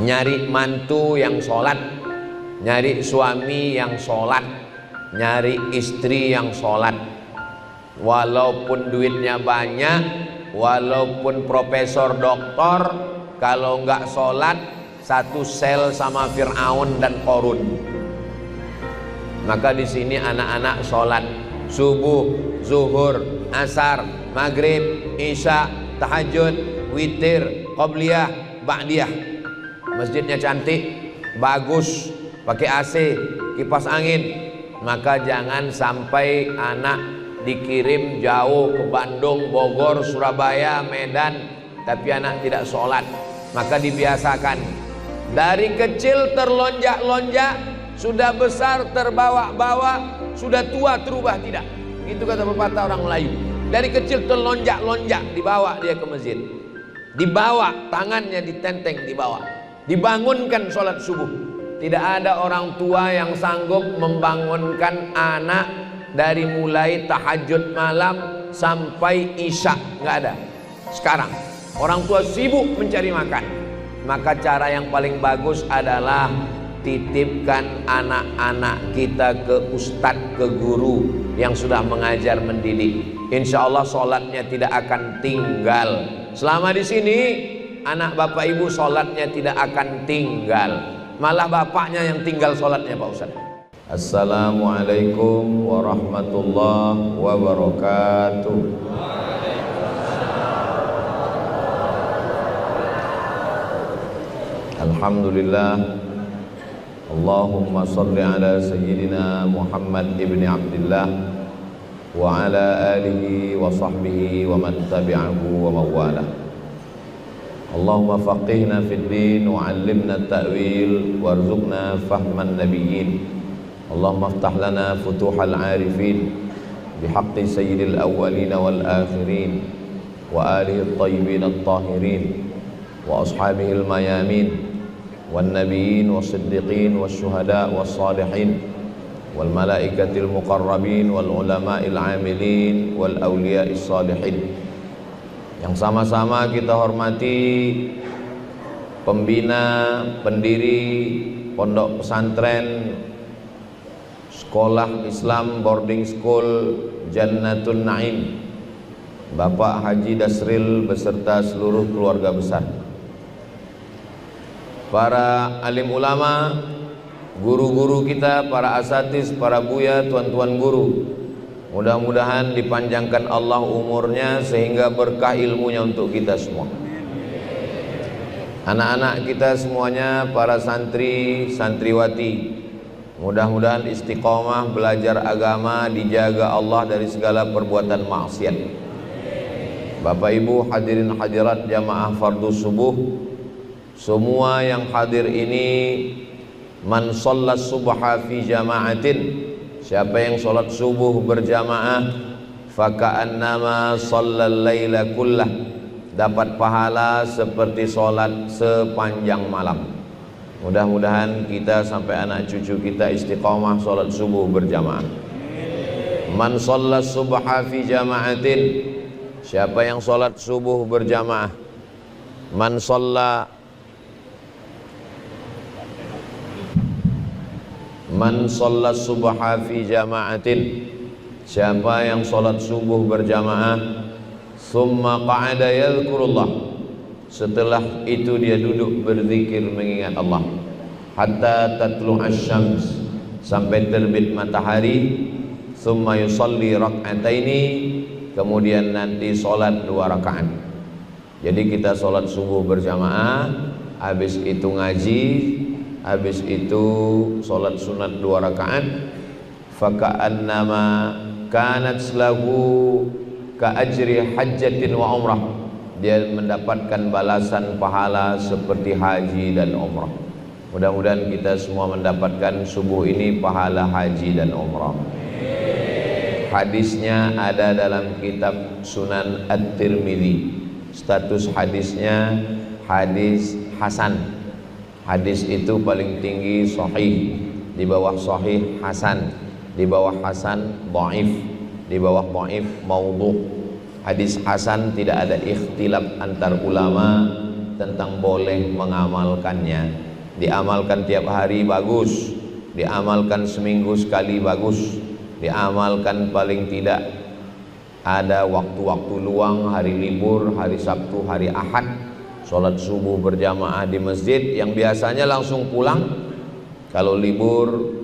nyari mantu yang sholat, nyari suami yang sholat, nyari istri yang sholat. Walaupun duitnya banyak, walaupun profesor doktor, kalau nggak sholat satu sel sama Fir'aun dan Qorun. Maka di sini anak-anak sholat subuh, zuhur, asar, maghrib, isya, tahajud, witir, qobliyah, ba'diyah. Masjidnya cantik, bagus, pakai AC, kipas angin. Maka jangan sampai anak dikirim jauh ke Bandung, Bogor, Surabaya, Medan, tapi anak tidak sholat. Maka dibiasakan dari kecil terlonjak-lonjak, sudah besar terbawa-bawa, sudah tua terubah tidak. Itu kata pepatah orang Melayu. Dari kecil terlonjak-lonjak, dibawa dia ke masjid, dibawa tangannya ditenteng, dibawa, dibangunkan sholat subuh. Tidak ada orang tua yang sanggup membangunkan anak dari mulai tahajud malam sampai isya, nggak ada. Sekarang orang tua sibuk mencari makan. Maka cara yang paling bagus adalah titipkan anak-anak kita ke ustadz, ke guru yang sudah mengajar mendidik. Insya Allah sholatnya tidak akan tinggal. Selama di sini anak bapak ibu sholatnya tidak akan tinggal, malah bapaknya yang tinggal sholatnya Pak Ustadz. Assalamualaikum warahmatullahi wabarakatuh. Alhamdulillah, Allahumma salli ala Sayyidina Muhammad ibn Abdullah wa ala alihi wa sahbihi wa man tabi'ahu wa mawala. Allahumma faqihna fid din wa 'allimna at-ta'wil warzuqna fahman nabiyyin. Allahumma iftah lana futuhal 'arifin bihaqqi sayyidil awwalin wal akhirin wa alihi at-tayyibin at-tahirin wa ashabihi al-mayamin والنبيين والصديقين والشهداء والصالحين والملائكة المقربين والعلماء العاملين والأولياء الصالحين. Yang sama-sama kita hormati pembina, pendiri pondok pesantren Sekolah Islam Boarding School Jannatun Naim, Bapak Haji Dasril beserta seluruh keluarga besar, para alim ulama, guru-guru kita, para asatiz, para buya, tuan-tuan guru. Mudah-mudahan dipanjangkan Allah umurnya sehingga berkah ilmunya untuk kita semua. Anak-anak kita semuanya, para santri, santriwati, mudah-mudahan istiqomah belajar agama, dijaga Allah dari segala perbuatan maksiat. Bapak Ibu hadirin hadirat jamaah fardu subuh, semua yang hadir ini, man shallat subha fi jama'atin, siapa yang sholat subuh berjamaah, faka'annama shallal laila kullah, dapat pahala seperti sholat sepanjang malam. Mudah-mudahan kita sampai anak cucu kita istiqomah sholat subuh berjamaah. Man shallat subha fi jama'atin, siapa yang sholat subuh berjamaah, man shallat subha fi jama'atin, siapa yang sholat subuh berjamaah, summa qa'ada yadhkurullah, setelah itu dia duduk berzikir mengingat Allah, hatta tatlu asy-syams, sampai terbit matahari, summa yusalli rak'ataini, kemudian nanti sholat 2 rakaat. Jadi kita sholat subuh berjamaah, habis itu ngaji, habis itu sholat sunat 2 rakaat, faka'annama kanat lahu ka'ajri hajjatin wa umrah, dia mendapatkan balasan pahala seperti haji dan umrah. Mudah-mudahan kita semua mendapatkan subuh ini pahala haji dan umrah. Hadisnya ada dalam kitab Sunan At-Tirmidzi, status hadisnya hadis hasan. Hadis itu paling tinggi sahih, di bawah sahih hasan, di bawah hasan dhaif, di bawah dhaif maudhu. Hadis hasan tidak ada ikhtilaf antar ulama tentang boleh mengamalkannya. Diamalkan tiap hari bagus, diamalkan seminggu sekali bagus, diamalkan paling tidak ada waktu-waktu luang, hari libur, hari Sabtu, hari Ahad, sholat subuh berjamaah di masjid yang biasanya langsung pulang. Kalau libur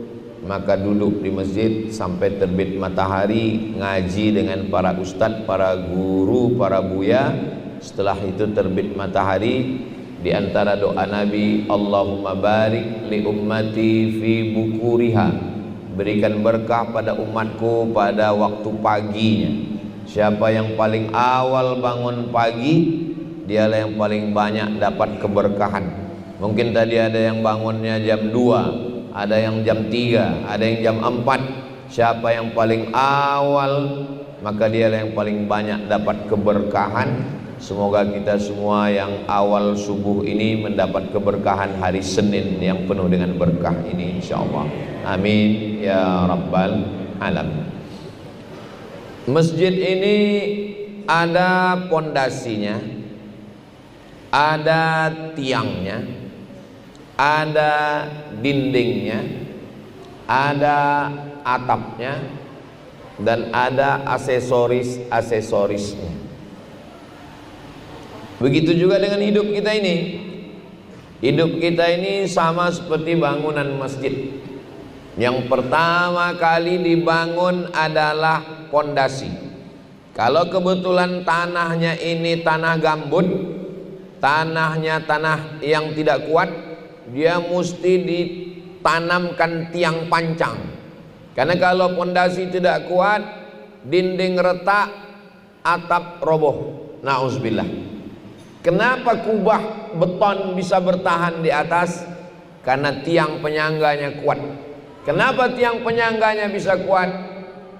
maka duduk di masjid sampai terbit matahari, ngaji dengan para ustadz, para guru, para buya. Setelah itu terbit matahari, di antara doa Nabi, Allahumma barik li ummati fi bukuriha, berikan berkah pada umatku pada waktu paginya. Siapa yang paling awal bangun pagi, dialah yang paling banyak dapat keberkahan. Mungkin tadi ada yang bangunnya jam 2, ada yang jam 3, ada yang jam 4. Siapa yang paling awal, maka dialah yang paling banyak dapat keberkahan. Semoga kita semua yang awal subuh ini mendapat keberkahan hari Senin yang penuh dengan berkah ini, insyaallah. Amin ya rabbal alamin. Masjid ini ada pondasinya, ada tiangnya, ada dindingnya, ada atapnya, dan ada aksesorisnya. Begitu juga dengan hidup kita ini. Hidup kita ini sama seperti bangunan masjid. Yang pertama kali dibangun adalah pondasi. Kalau kebetulan tanahnya ini tanah gambut, tanahnya tanah yang tidak kuat, dia mesti ditanamkan tiang pancang. Karena kalau pondasi tidak kuat, dinding retak, atap roboh. Nauzubillah. Kenapa kubah beton bisa bertahan di atas? Karena tiang penyangganya kuat. Kenapa tiang penyangganya bisa kuat?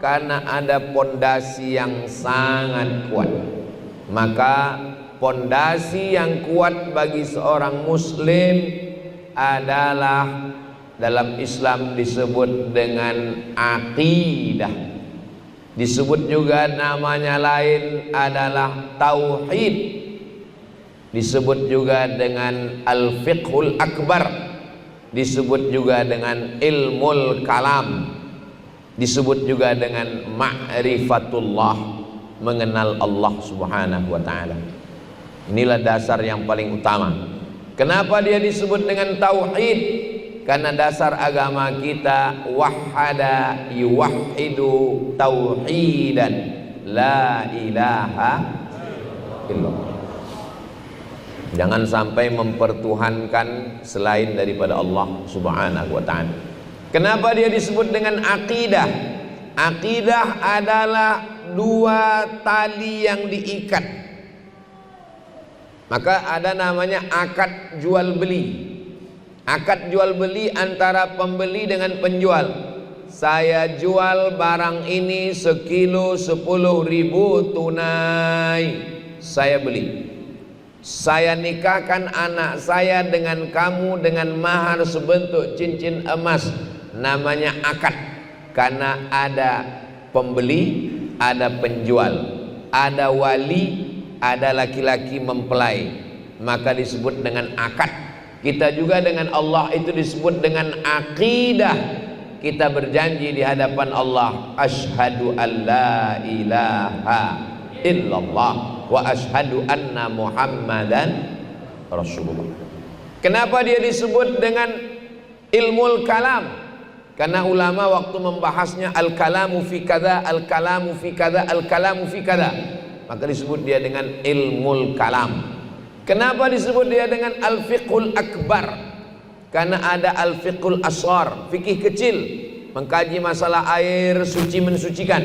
Karena ada pondasi yang sangat kuat. Maka pondasi yang kuat bagi seorang muslim adalah dalam Islam disebut dengan aqidah. Disebut juga namanya lain adalah tauhid. Disebut juga dengan al-fiqhul akbar, disebut juga dengan ilmul kalam, disebut juga dengan ma'rifatullah, mengenal Allah subhanahu wa ta'ala. Inilah dasar yang paling utama. Kenapa dia disebut dengan tauhid? Karena dasar agama kita wahada yuwahidu tauhidan la ilaha illallah. Jangan sampai mempertuhankan selain daripada Allah subhanahu wa ta'ala. Kenapa dia disebut dengan akidah? Akidah adalah dua tali yang diikat. Maka ada namanya akad jual beli. Akad jual beli antara pembeli dengan penjual. Saya jual barang ini sekilo 10.000 tunai, saya beli. Saya nikahkan anak saya dengan kamu dengan mahar sebentuk cincin emas. Namanya akad. Karena ada pembeli, ada penjual, ada wali, ada laki-laki mempelai. Maka disebut dengan akad. Kita juga dengan Allah itu disebut dengan aqidah. Kita berjanji di hadapan Allah, asyhadu an la ilaha illallah wa asyhadu anna Muhammadan Rasulullah. Kenapa dia disebut dengan ilmul kalam? Karena ulama waktu membahasnya al-kalamu fi kadza, al-kalamu fi kadza, al-kalamu fi kadza, maka disebut dia dengan ilmul kalam. Kenapa disebut dia dengan al-fiqhul akbar? Karena ada al-fiqhul asghar, fikih kecil, mengkaji masalah air suci mensucikan,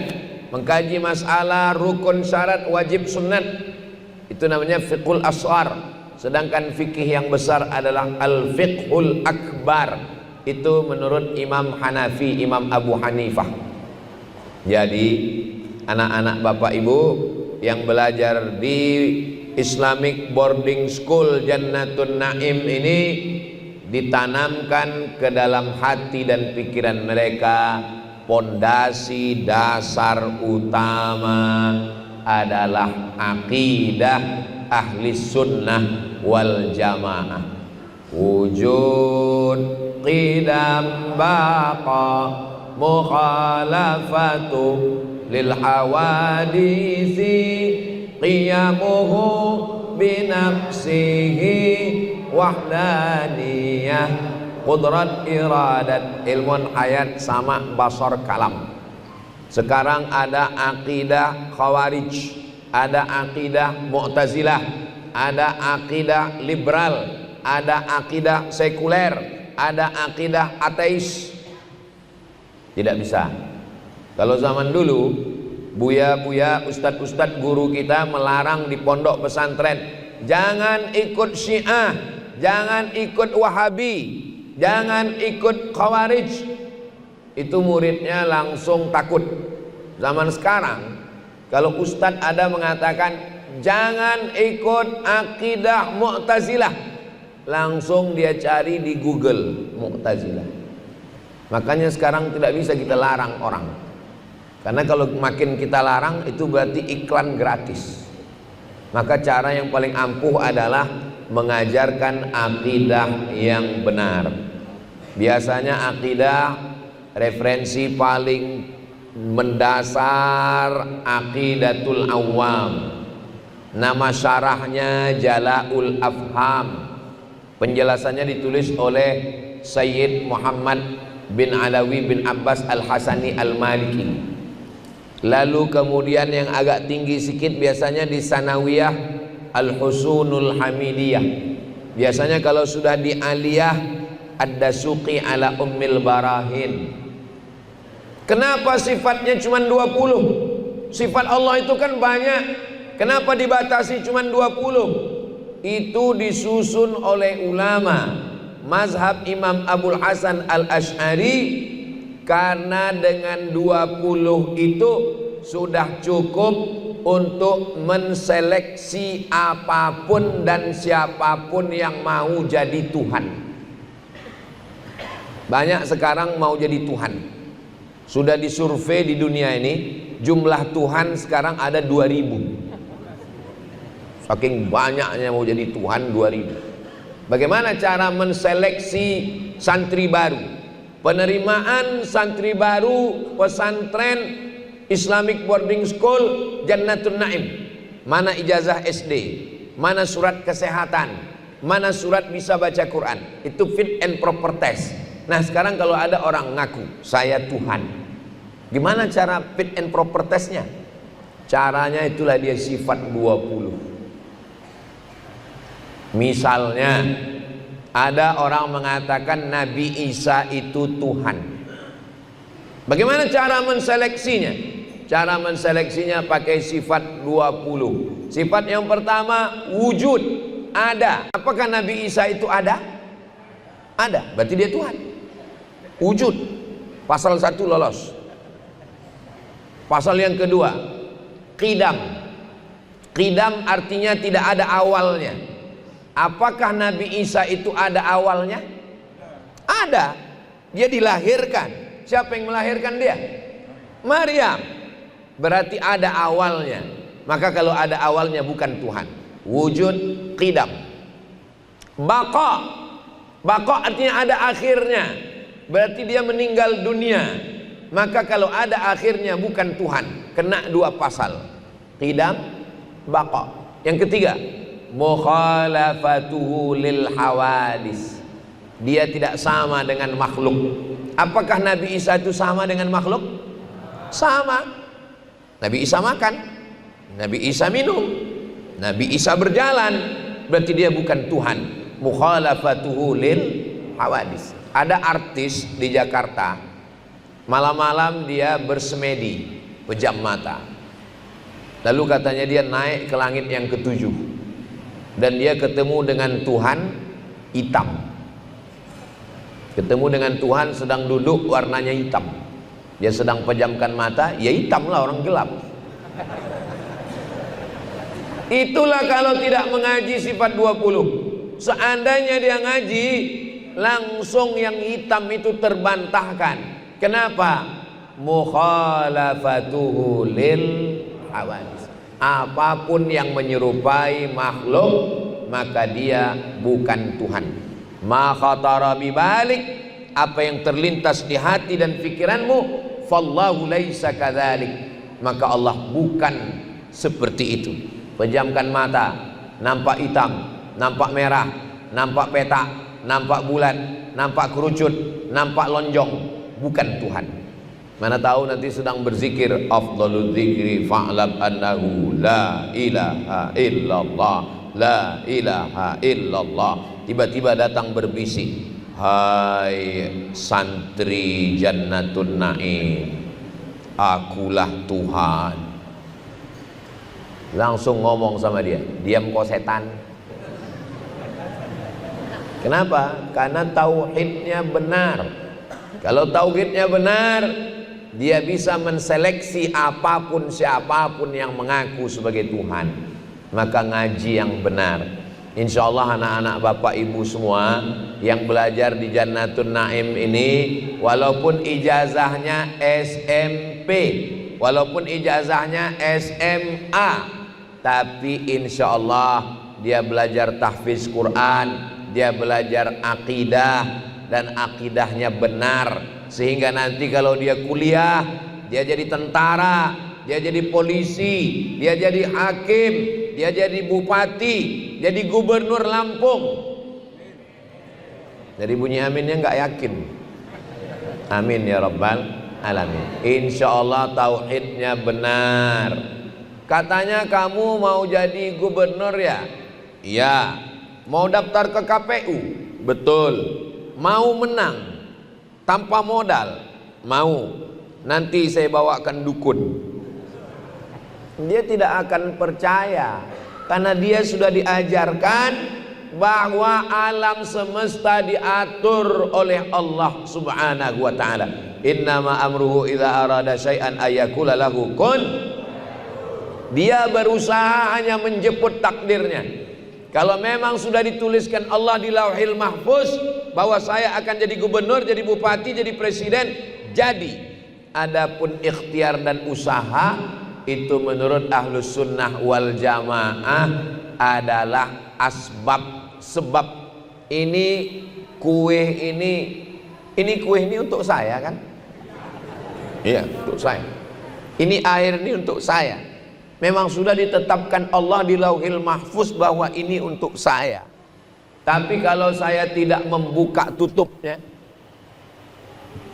mengkaji masalah rukun syarat wajib sunat, itu namanya fiqhul asghar. Sedangkan fikih yang besar adalah al-fiqhul akbar, itu menurut Imam Hanafi, Imam Abu Hanifah. Jadi anak-anak bapak ibu yang belajar di Islamic Boarding School Jannatun Naim ini ditanamkan ke dalam hati dan pikiran mereka. Pondasi dasar utama adalah akidah ahli sunnah wal jamaah. Wujud qidam baqa mukhalafatu lil hawadisi qiyamuhu binafsihi wahdaniyah qudrat iradat ilmun hayat sama basar kalam. Sekarang ada akidah khawarij, ada akidah mu'tazilah, ada akidah liberal, ada akidah sekuler, ada akidah ateis. Tidak bisa. Kalau zaman dulu buya-buya, ustadz-ustadz guru kita melarang di pondok pesantren, jangan ikut Syiah, jangan ikut Wahabi, jangan ikut Khawarij. Itu muridnya langsung takut. Zaman sekarang kalau ustadz ada mengatakan jangan ikut akidah Mu'tazilah, langsung dia cari di Google Mu'tazilah. Makanya sekarang tidak bisa kita larang orang, karena kalau makin kita larang itu berarti iklan gratis. Maka cara yang paling ampuh adalah mengajarkan akidah yang benar. Biasanya akidah referensi paling mendasar Aqidatul Awam, nama syarahnya Jala'ul Afham, penjelasannya ditulis oleh Sayyid Muhammad bin Alawi bin Abbas Al-Hasani Al-Maliki. Lalu kemudian yang agak tinggi sedikit biasanya di Sanawiyah Al-Husunul Hamidiyah. Biasanya kalau sudah di Aliyah Ad-Dasuqi ala Ummil Barahin. Kenapa sifatnya cuma 20? Sifat Allah itu kan banyak. Kenapa dibatasi cuma 20? Itu disusun oleh ulama mazhab Imam Abul Hasan Al-Asy'ari, karena dengan 20 itu sudah cukup untuk menseleksi apapun dan siapapun yang mau jadi Tuhan. Banyak sekarang mau jadi Tuhan. Sudah disurvei di dunia ini, jumlah Tuhan sekarang ada 2000. Saking banyaknya mau jadi Tuhan 2000. Bagaimana cara menseleksi santri baru? Penerimaan santri baru pesantren Islamic Boarding School Jannatul Naim. Mana ijazah SD, mana surat kesehatan, mana surat bisa baca Quran. Itu fit and proper test. Nah sekarang kalau ada orang ngaku saya Tuhan, gimana cara fit and proper testnya? Caranya itulah dia sifat 20. Misalnya ada orang mengatakan Nabi Isa itu Tuhan. Bagaimana cara menseleksinya? Cara menseleksinya pakai sifat 20. Sifat yang pertama wujud, ada. Apakah Nabi Isa itu ada? Ada, berarti dia Tuhan. Wujud, pasal 1 lolos. Pasal yang kedua, qidam. Qidam artinya tidak ada awalnya. Apakah Nabi Isa itu ada awalnya? Ada. Dia dilahirkan. Siapa yang melahirkan dia? Maryam. Berarti ada awalnya. Maka kalau ada awalnya bukan Tuhan. Wujud, qidam. Baqa. Baqa artinya ada akhirnya. Berarti dia meninggal dunia. Maka kalau ada akhirnya bukan Tuhan. Kena 2 pasal. Qidam, baqa. Yang ketiga, mukhalafatuhu lil hawadis. Dia tidak sama dengan makhluk. Apakah Nabi Isa itu sama dengan makhluk? Sama. Nabi Isa makan, Nabi Isa minum, Nabi Isa berjalan. Berarti dia bukan Tuhan. Mukhalafatuhu lil hawadis. Ada artis di Jakarta, malam-malam dia bersemedi, pejam mata. Lalu katanya dia naik ke langit yang ke-7, dan dia ketemu dengan Tuhan hitam. Ketemu dengan Tuhan sedang duduk, warnanya hitam. Dia sedang pejamkan mata, ya hitam lah, orang gelap. Itulah kalau tidak mengaji sifat 20. Seandainya dia ngaji, langsung yang hitam itu terbantahkan. Kenapa? Mukhalafatuhu lil hawadis. Apapun yang menyerupai makhluk maka dia bukan Tuhan. Ma khatara bibalik, apa yang terlintas di hati dan pikiranmu, fallahu laisa kadzalik, maka Allah bukan seperti itu. Pejamkan mata, nampak hitam, nampak merah, nampak petak, nampak bulan, nampak kerucut, nampak lonjong, bukan Tuhan. Mana tahu nanti sedang berzikir, afdhalul dzikri fa'lam annahu la ilaha illallah, la ilaha illallah. Tiba-tiba datang berbisik, hai santri Jannatun Naim, akulah Tuhan. Langsung ngomong sama dia, diam kau setan. Kenapa? Karena tauhidnya benar. Kalau tauhidnya benar, dia bisa menseleksi apapun siapapun yang mengaku sebagai Tuhan. Maka ngaji yang benar. Insya Allah anak-anak bapak ibu semua yang belajar di Jannatun Naim ini, walaupun ijazahnya SMP, walaupun ijazahnya SMA, tapi insya Allah dia belajar tahfiz Quran, dia belajar akidah, dan akidahnya benar, sehingga nanti kalau dia kuliah, dia jadi tentara, dia jadi polisi, dia jadi hakim, dia jadi bupati, jadi gubernur Lampung. Jadi bunyi aminnya nggak yakin. Amin ya rabbal alamin. Insya Allah tauhidnya benar. Katanya kamu mau jadi gubernur ya? Iya. Mau daftar ke KPU? Betul. Mau menang tanpa modal? Mau. Nanti saya bawakan dukun. Dia tidak akan percaya, karena dia sudah diajarkan bahwa alam semesta diatur oleh Allah Subhanahu wa ta'ala. Innama amruhu idza arada syai'an ayyakula lahu kun. Dia berusaha hanya menjemput takdirnya. Kalau memang sudah dituliskan Allah di Lauhil Mahfuz bahwa saya akan jadi gubernur, jadi bupati, jadi presiden, jadi. Adapun ikhtiar dan usaha itu menurut Ahlus Sunnah wal Jamaah adalah asbab, sebab. Ini kue ini kue ini untuk saya kan? Iya, untuk saya. Ini air ini untuk saya. Memang sudah ditetapkan Allah di Lauhil Mahfuz bahwa ini untuk saya. Tapi kalau saya tidak membuka tutupnya,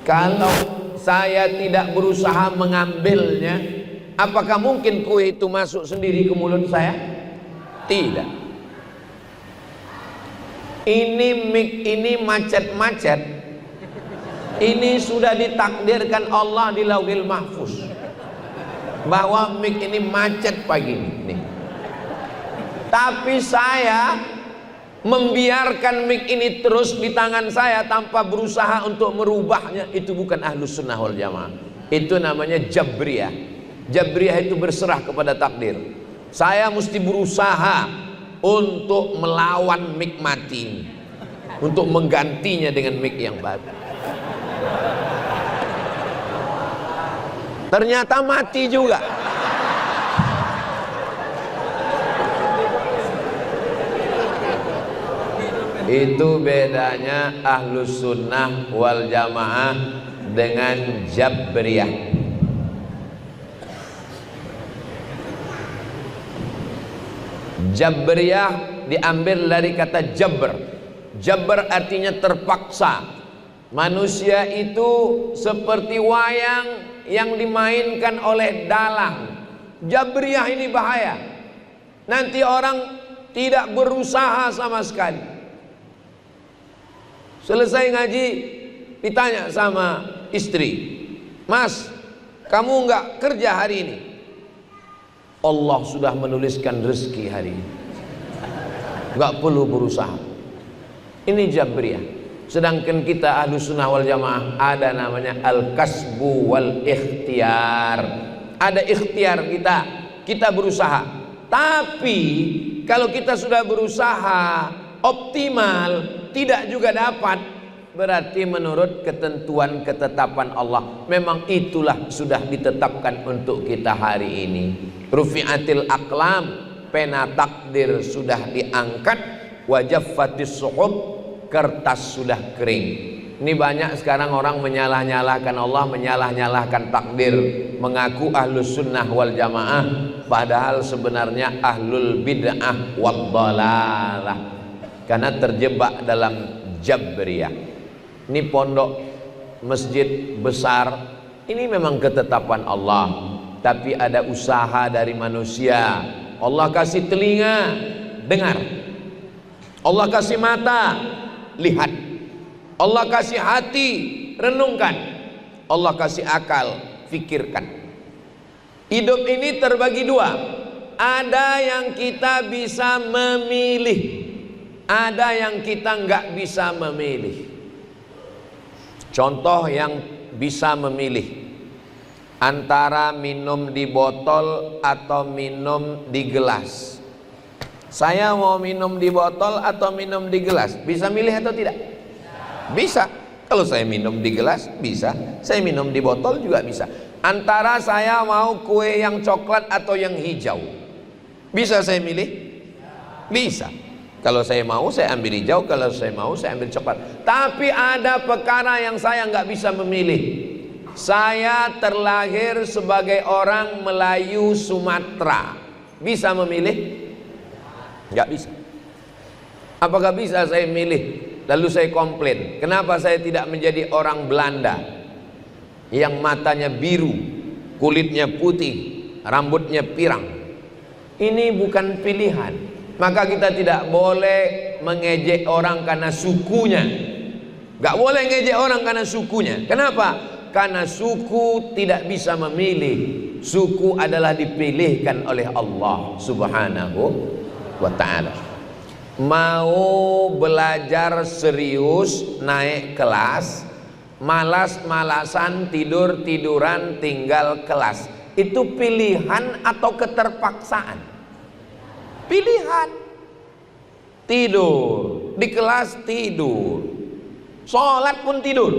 kalau saya tidak berusaha mengambilnya, apakah mungkin kue itu masuk sendiri ke mulut saya? Tidak. Ini mik ini macet-macet. Ini sudah ditakdirkan Allah di Lauhil Mahfuz bahwa mic ini macet pagi ini. Tapi saya membiarkan mic ini terus di tangan saya tanpa berusaha untuk merubahnya. Itu bukan Ahlus Sunnah wal Jamaah. Itu namanya Jabriyah. Jabriyah itu berserah kepada takdir. Saya mesti berusaha untuk melawan mic mati ini, untuk menggantinya dengan mic yang baru. Ternyata mati juga. Itu bedanya Ahlus Sunnah wal Jamaah dengan Jabriyah. Jabriyah diambil dari kata jabr. Jabr artinya terpaksa. Manusia itu seperti wayang yang dimainkan oleh dalang. Jabriyah ini bahaya. Nanti orang tidak berusaha sama sekali. Selesai ngaji, ditanya sama istri, "Mas, kamu enggak kerja hari ini?" Allah sudah menuliskan rezeki hari ini, enggak perlu berusaha. Ini Jabriyah. Sedangkan kita Ahlus Sunnah wal Jamaah ada namanya al-kasbu wal ikhtiar. Ada ikhtiar kita berusaha. Tapi kalau kita sudah berusaha optimal tidak juga dapat, berarti menurut ketentuan ketetapan Allah memang itulah sudah ditetapkan untuk kita hari ini. Rufi'atil aqlam, pena takdir sudah diangkat, wajaffatis suhub, kertas sudah kering. Ini banyak sekarang orang menyalah-nyalahkan Allah, menyalah-nyalahkan takdir, mengaku ahlus sunnah wal jamaah, padahal sebenarnya ahlul bid'ah wad dhalalah, karena terjebak dalam jabriyah. Ini pondok masjid besar, ini memang ketetapan Allah, tapi ada usaha dari manusia. Allah kasih telinga, dengar. Allah kasih mata, lihat. Allah kasih hati, renungkan. Allah kasih akal, fikirkan. Hidup ini terbagi dua. Ada yang kita bisa memilih, ada yang kita nggak bisa memilih. Contoh yang bisa memilih antara minum di botol atau minum di gelas. Saya mau minum di botol atau minum di gelas, bisa milih atau tidak? Bisa. Kalau saya minum di gelas bisa, saya minum di botol juga bisa. Antara saya mau kue yang coklat atau yang hijau, bisa saya milih? Bisa. Kalau saya mau saya ambil hijau, kalau saya mau saya ambil coklat. Tapi ada perkara yang saya nggak bisa memilih. Saya terlahir sebagai orang Melayu Sumatera, bisa memilih? Nggak bisa. Apakah bisa saya milih? Lalu saya komplain, kenapa saya tidak menjadi orang Belanda yang matanya biru, kulitnya putih, rambutnya pirang? Ini bukan pilihan. Maka kita tidak boleh mengejek orang karena sukunya. Gak boleh ngejek orang karena sukunya. Kenapa? Karena suku tidak bisa memilih. Suku adalah dipilihkan oleh Allah Subhanahu wa ta'ala. Mau belajar serius, naik kelas, malas-malasan, tidur-tiduran, tinggal kelas, itu pilihan atau keterpaksaan? Pilihan. Tidur di kelas, tidur, sholat pun tidur,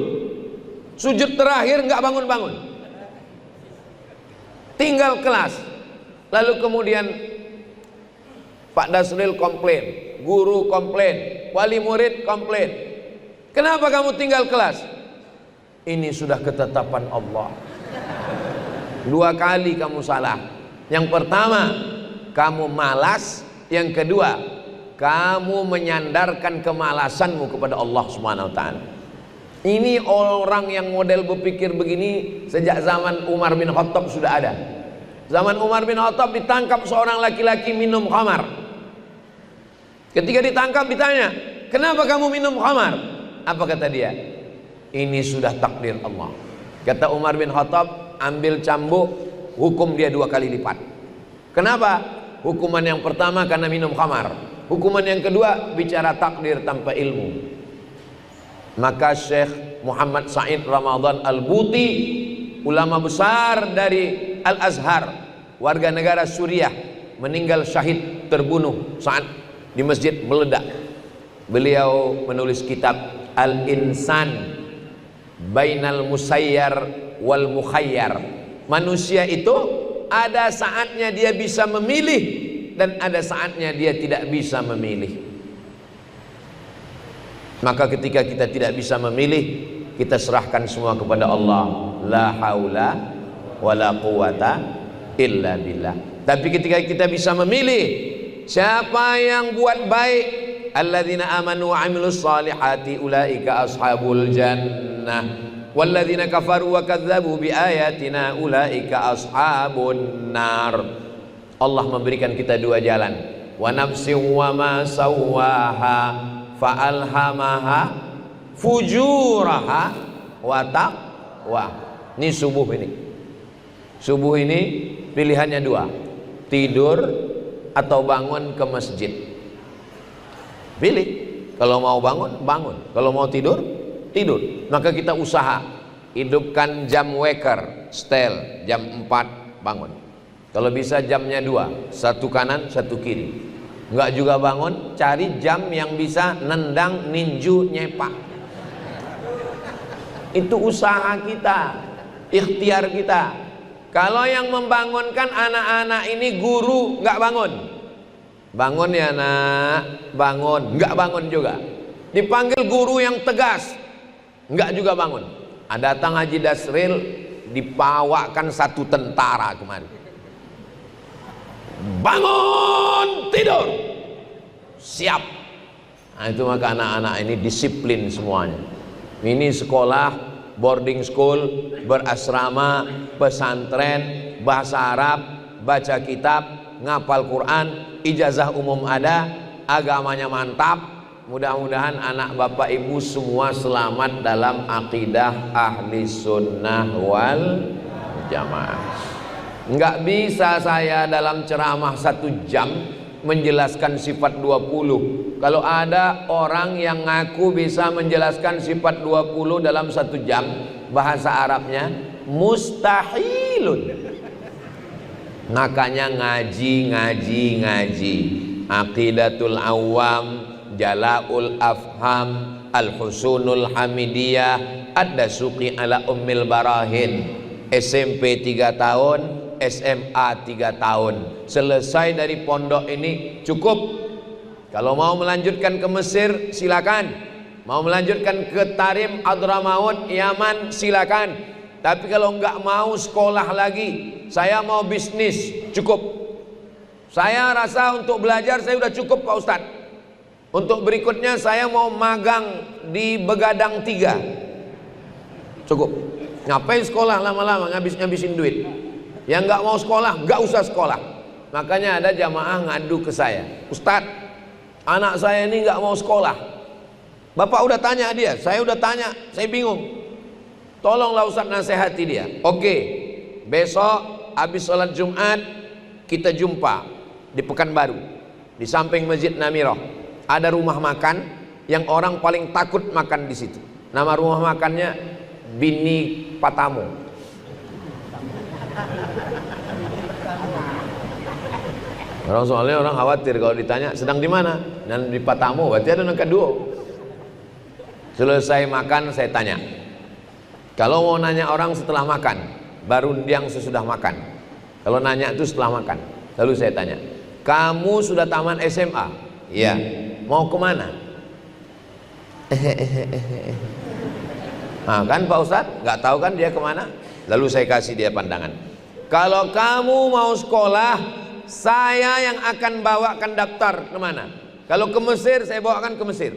sujud terakhir nggak bangun-bangun, tinggal kelas. Lalu kemudian Pak Dasril komplain, guru komplain, wali murid komplain. Kenapa kamu tinggal kelas? Ini sudah ketetapan Allah. 2 kali kamu salah. Yang pertama, kamu malas. Yang kedua, kamu menyandarkan kemalasanmu kepada Allah Subhanahu wa ta'ala. Ini orang yang model berpikir begini sejak zaman Umar bin Khattab sudah ada. Zaman Umar bin Khattab ditangkap seorang laki-laki minum khamar. Ketika ditangkap ditanya, kenapa kamu minum khamar? Apa kata dia? Ini sudah takdir Allah. Kata Umar bin Khattab, ambil cambuk, hukum dia 2 kali lipat. Kenapa? Hukuman yang pertama karena minum khamar. Hukuman yang kedua bicara takdir tanpa ilmu. Maka Syekh Muhammad Said Ramadan Al-Buti, ulama besar dari Al-Azhar, warga negara Suriah, meninggal syahid, terbunuh saat di masjid meledak. Beliau menulis kitab Al-Insan Bainal Musayyar wal Mukhayyar. Manusia itu ada saatnya dia bisa memilih dan ada saatnya dia tidak bisa memilih. Maka ketika kita tidak bisa memilih, kita serahkan semua kepada Allah. La haula wala quwata illa billah. Tapi ketika kita bisa memilih, siapa yang buat baik, alladzina amanu wa amilus salihati ulaika ashabul jannah, walladzina kafaru wa kadzdzabu biayatina ulaika ashabun nar. Allah memberikan kita 2 jalan. Wa nafsin wa ma sawwaha fa alhamaha fujuraha wa taqwa. Ini subuh ini. Subuh ini pilihannya 2. Tidur atau bangun ke masjid. Pilih. Kalau mau bangun, bangun. Kalau mau tidur, tidur. Maka kita usaha hidupkan jam waker, setel jam 4 bangun. Kalau bisa jamnya 2, 1 kanan, 1 kiri. Enggak juga bangun, cari jam yang bisa nendang ninju nyepak. Itu usaha kita, ikhtiar kita. Kalau yang membangunkan anak-anak ini guru nggak bangun, Bangun ya nak, bangun. Enggak bangun juga. Dipanggil guru yang tegas, enggak juga bangun. Datang Haji Dasril, dibawakan satu tentara kemari. Bangun, tidur, siap. Nah, itu maka anak-anak ini disiplin semuanya. Ini sekolah boarding school, berasrama, pesantren, bahasa Arab, baca kitab, ngapal Quran, ijazah umum ada, agamanya mantap. Mudah-mudahan anak bapak ibu semua selamat dalam akidah ahli sunnah wal jamaah. Enggak bisa saya dalam ceramah 1 jam menjelaskan sifat 20. Kalau ada orang yang ngaku bisa menjelaskan sifat 20 dalam 1 jam, bahasa Arabnya mustahilun. Makanya ngaji. Aqidatul Awam, Jala'ul Afham, Al-Husunul Hamidiyah, Ad-Dasuqi ala Ummil Barahin. SMP 3 tahun, SMA 3 tahun. Selesai dari pondok ini cukup. Kalau mau melanjutkan ke Mesir silakan. Mau melanjutkan ke Tarim, Hadramaut, Yaman silakan. Tapi kalau enggak mau sekolah lagi, saya mau bisnis, cukup. Saya rasa untuk belajar saya sudah cukup Pak Ustadz. Untuk berikutnya saya mau magang di Begadang 3. Cukup. Ngapain sekolah lama-lama ngabisin duit? Yang nggak mau sekolah, nggak usah sekolah. Makanya ada jamaah ngadu ke saya, Ustadz, anak saya ini nggak mau sekolah. Bapak udah tanya dia, saya udah tanya, saya bingung. Tolonglah Ustadz nasihati dia. Oke, besok habis sholat Jumat kita jumpa di Pekanbaru, di samping Masjid Namirah. Ada rumah makan yang orang paling takut makan di situ. Nama rumah makannya Bini Patamu. Soalnya orang khawatir kalau ditanya sedang di mana, dan di Patamu berarti ada angka 2. Selesai makan saya tanya, kalau mau nanya orang setelah makan, baru diang sesudah makan. Kalau nanya itu setelah makan. Lalu saya tanya, kamu sudah tamat SMA? Iya. Mau kemana? Nah, kan Pak Ustadz nggak tahu kan dia kemana. Lalu saya kasih dia pandangan, kalau kamu mau sekolah, saya yang akan bawakan daftar kemana. Kalau ke Mesir, saya bawakan ke Mesir.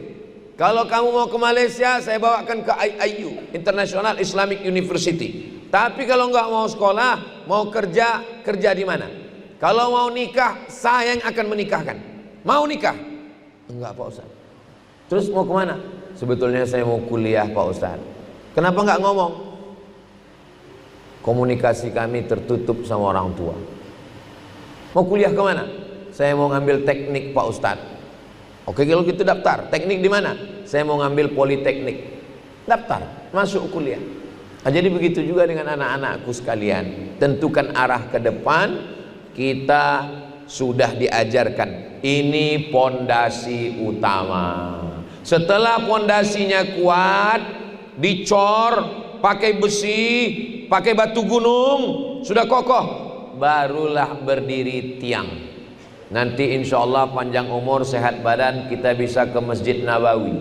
Kalau kamu mau ke Malaysia, saya bawakan ke IIU, International Islamic University. Tapi kalau nggak mau sekolah, mau kerja, kerja di mana? Kalau mau nikah, saya yang akan menikahkan. Mau nikah? Enggak Pak Ustadz. Terus mau kemana? Sebetulnya saya mau kuliah Pak Ustadz. Kenapa nggak ngomong? Komunikasi kami tertutup sama orang tua. Mau kuliah kemana? Saya mau ngambil teknik Pak Ustadz. Oke, kalau gitu daftar. Teknik di mana? Saya mau ngambil politeknik. Daftar, masuk kuliah. Nah, jadi begitu juga dengan anak-anakku sekalian. Tentukan arah ke depan. Kita sudah diajarkan. Ini pondasi utama. Setelah pondasinya kuat, dicor, pakai besi, pakai batu gunung, sudah kokoh, barulah berdiri tiang. Nanti insya Allah panjang umur, sehat badan, kita bisa ke Masjid Nabawi.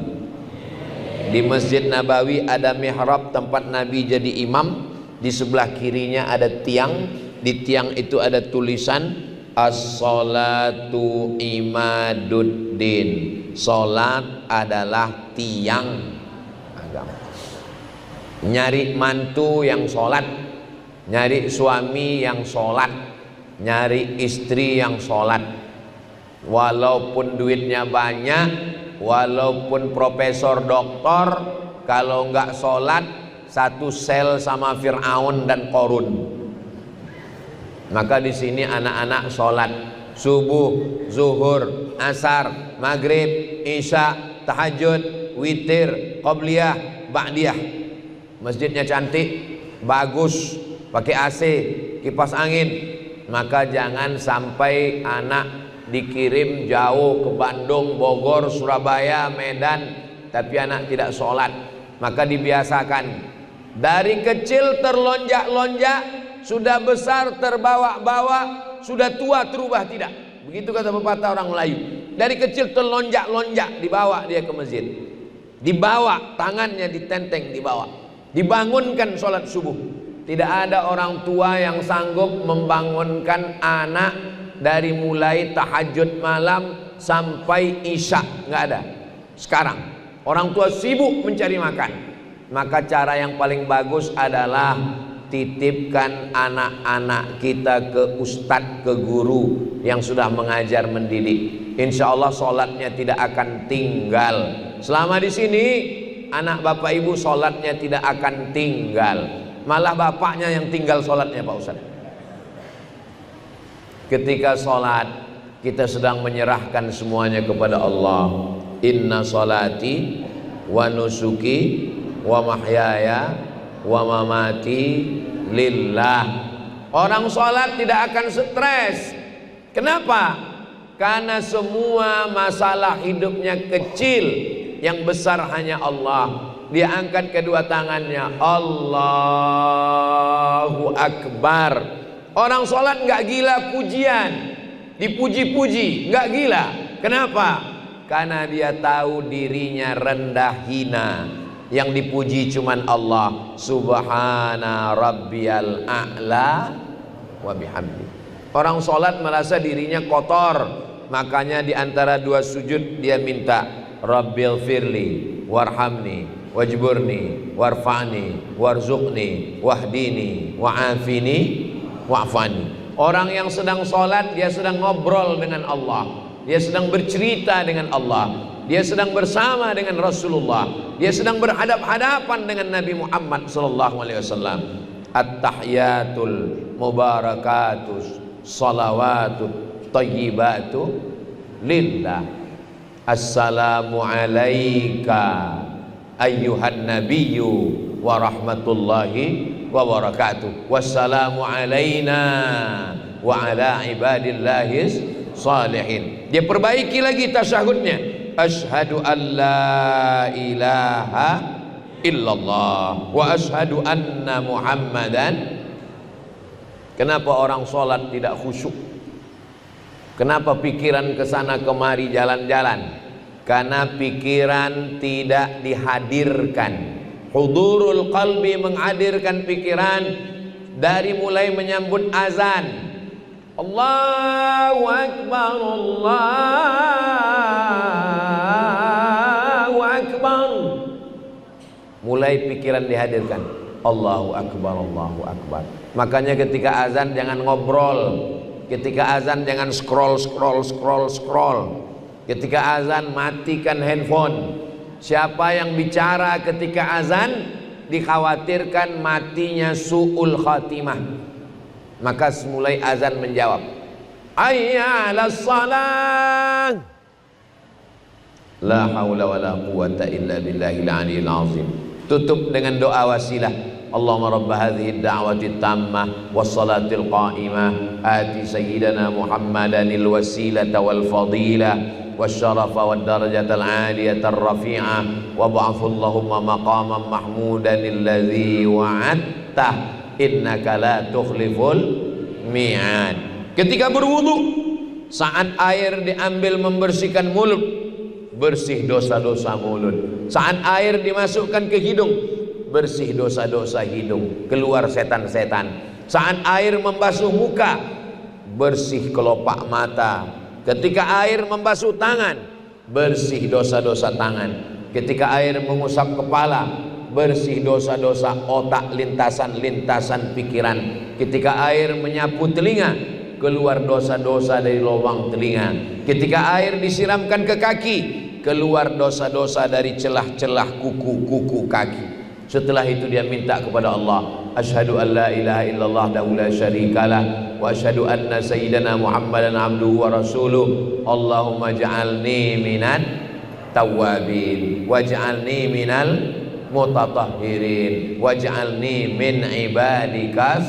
Di Masjid Nabawi ada mihrab tempat Nabi jadi imam. Di sebelah kirinya ada tiang. Di tiang itu ada tulisan As-salatu imaduddin. Salat adalah tiang agama. Nyari mantu yang sholat, nyari suami yang sholat, nyari istri yang sholat. Walaupun duitnya banyak, walaupun profesor doktor, kalau nggak sholat satu sel sama Fir'aun dan Qorun. Maka di sini anak-anak sholat subuh, zuhur, asar, maghrib, isya, tahajud, witir, qobliyah, ba'diyah. Masjidnya cantik, bagus, pakai AC, kipas angin. Maka jangan sampai anak dikirim jauh ke Bandung, Bogor, Surabaya, Medan, tapi anak tidak sholat. Maka dibiasakan dari kecil terlonjak-lonjak, sudah besar terbawa-bawa, sudah tua terubah tidak. Begitu kata pepatah orang Melayu. Dari kecil terlonjak-lonjak dibawa dia ke masjid. Dibawa, tangannya ditenteng, dibawa. Dibangunkan sholat subuh. Tidak ada orang tua yang sanggup membangunkan anak dari mulai tahajud malam sampai isya, nggak ada. Sekarang orang tua sibuk mencari makan. Maka cara yang paling bagus adalah titipkan anak-anak kita ke ustadz, ke guru yang sudah mengajar mendidik. Insya Allah sholatnya tidak akan tinggal. Selama di sini anak bapak ibu sholatnya tidak akan tinggal. Malah bapaknya yang tinggal sholatnya Pak Ustadz. Ketika sholat kita sedang menyerahkan semuanya kepada Allah. Inna sholati wa nusuki wa mahyaya wa mamati lillah. Orang sholat tidak akan stres. Kenapa? Karena semua masalah hidupnya kecil, yang besar hanya Allah. Dia angkat kedua tangannya, Allahu Akbar. Orang sholat nggak gila pujian, dipuji-puji, nggak gila. Kenapa? Karena dia tahu dirinya rendah hina. Yang dipuji cuman Allah. Subhana rabbiyal a'la wa bihamdi. Orang sholat merasa dirinya kotor, makanya di antara dua sujud dia minta Rabbil firli warhamni wajburni warfa'ni warzuqni wahdini wa'afini wa'fani. Orang yang sedang sholat dia sedang ngobrol dengan Allah, dia sedang bercerita dengan Allah, dia sedang bersama dengan Rasulullah, dia sedang berhadap-hadapan dengan Nabi Muhammad SAW. At-tahiyatul mubarakatus salawatut tayyibatu lillah. Assalamu alaika ayyuhan nabiyyu wa rahmatullahi wa barakatuh. Wassalamu alaina wa ala ibadillahis salihin. Dia perbaiki lagi tasyahudnya. Asyhadu an la ilaha illallah wa asyhadu anna Muhammadan. Kenapa orang sholat tidak khusyuk? Kenapa pikiran kesana kemari jalan-jalan? Karena pikiran tidak dihadirkan. Hudurul qalbi, menghadirkan pikiran dari mulai menyambut azan. Allahu Akbar, Allahu Akbar. Mulai pikiran dihadirkan. Allahu Akbar, Allahu Akbar. Makanya ketika azan jangan ngobrol. Ketika azan jangan scroll. Ketika azan matikan handphone. Siapa yang bicara ketika azan dikhawatirkan matinya su'ul khatimah. Maka mulai azan menjawab, hayya 'alas shalah. La haula wala quwwata illa billahil aliyil azim. Tutup dengan doa wasilah. Allahumma rabb hadhihi ad-da'wati tammah was-salatil qa'imah ati sayyidina Muhammadanil wasilata wal fadilah wasyarafa wad darajatal 'aliyatar rafi'ah wa ba'athu Allahumma maqaman mahmudanil ladzi wa'adta innaka la tukhliful mi'ad. Ketika berwudu, saat air diambil membersihkan mulut, bersih dosa-dosa mulut. Saat air dimasukkan ke hidung, bersih dosa-dosa hidung, keluar setan-setan. Saat air membasuh muka, bersih kelopak mata. Ketika air membasuh tangan, bersih dosa-dosa tangan. Ketika air mengusap kepala, bersih dosa-dosa otak, lintasan-lintasan pikiran. Ketika air menyapu telinga, keluar dosa-dosa dari lubang telinga. Ketika air disiramkan ke kaki, keluar dosa-dosa dari celah-celah kuku-kuku kaki. Setelah itu dia minta kepada Allah, asyhadu an la ilaha illallah wahdahu la syarikalah wa asyhadu anna sayyidana Muhammadan abduhu wa rasuluh. Allahumma ja'alni minan tawwabin waj'alni minal mutatahhirin waj'alni min ibadikas.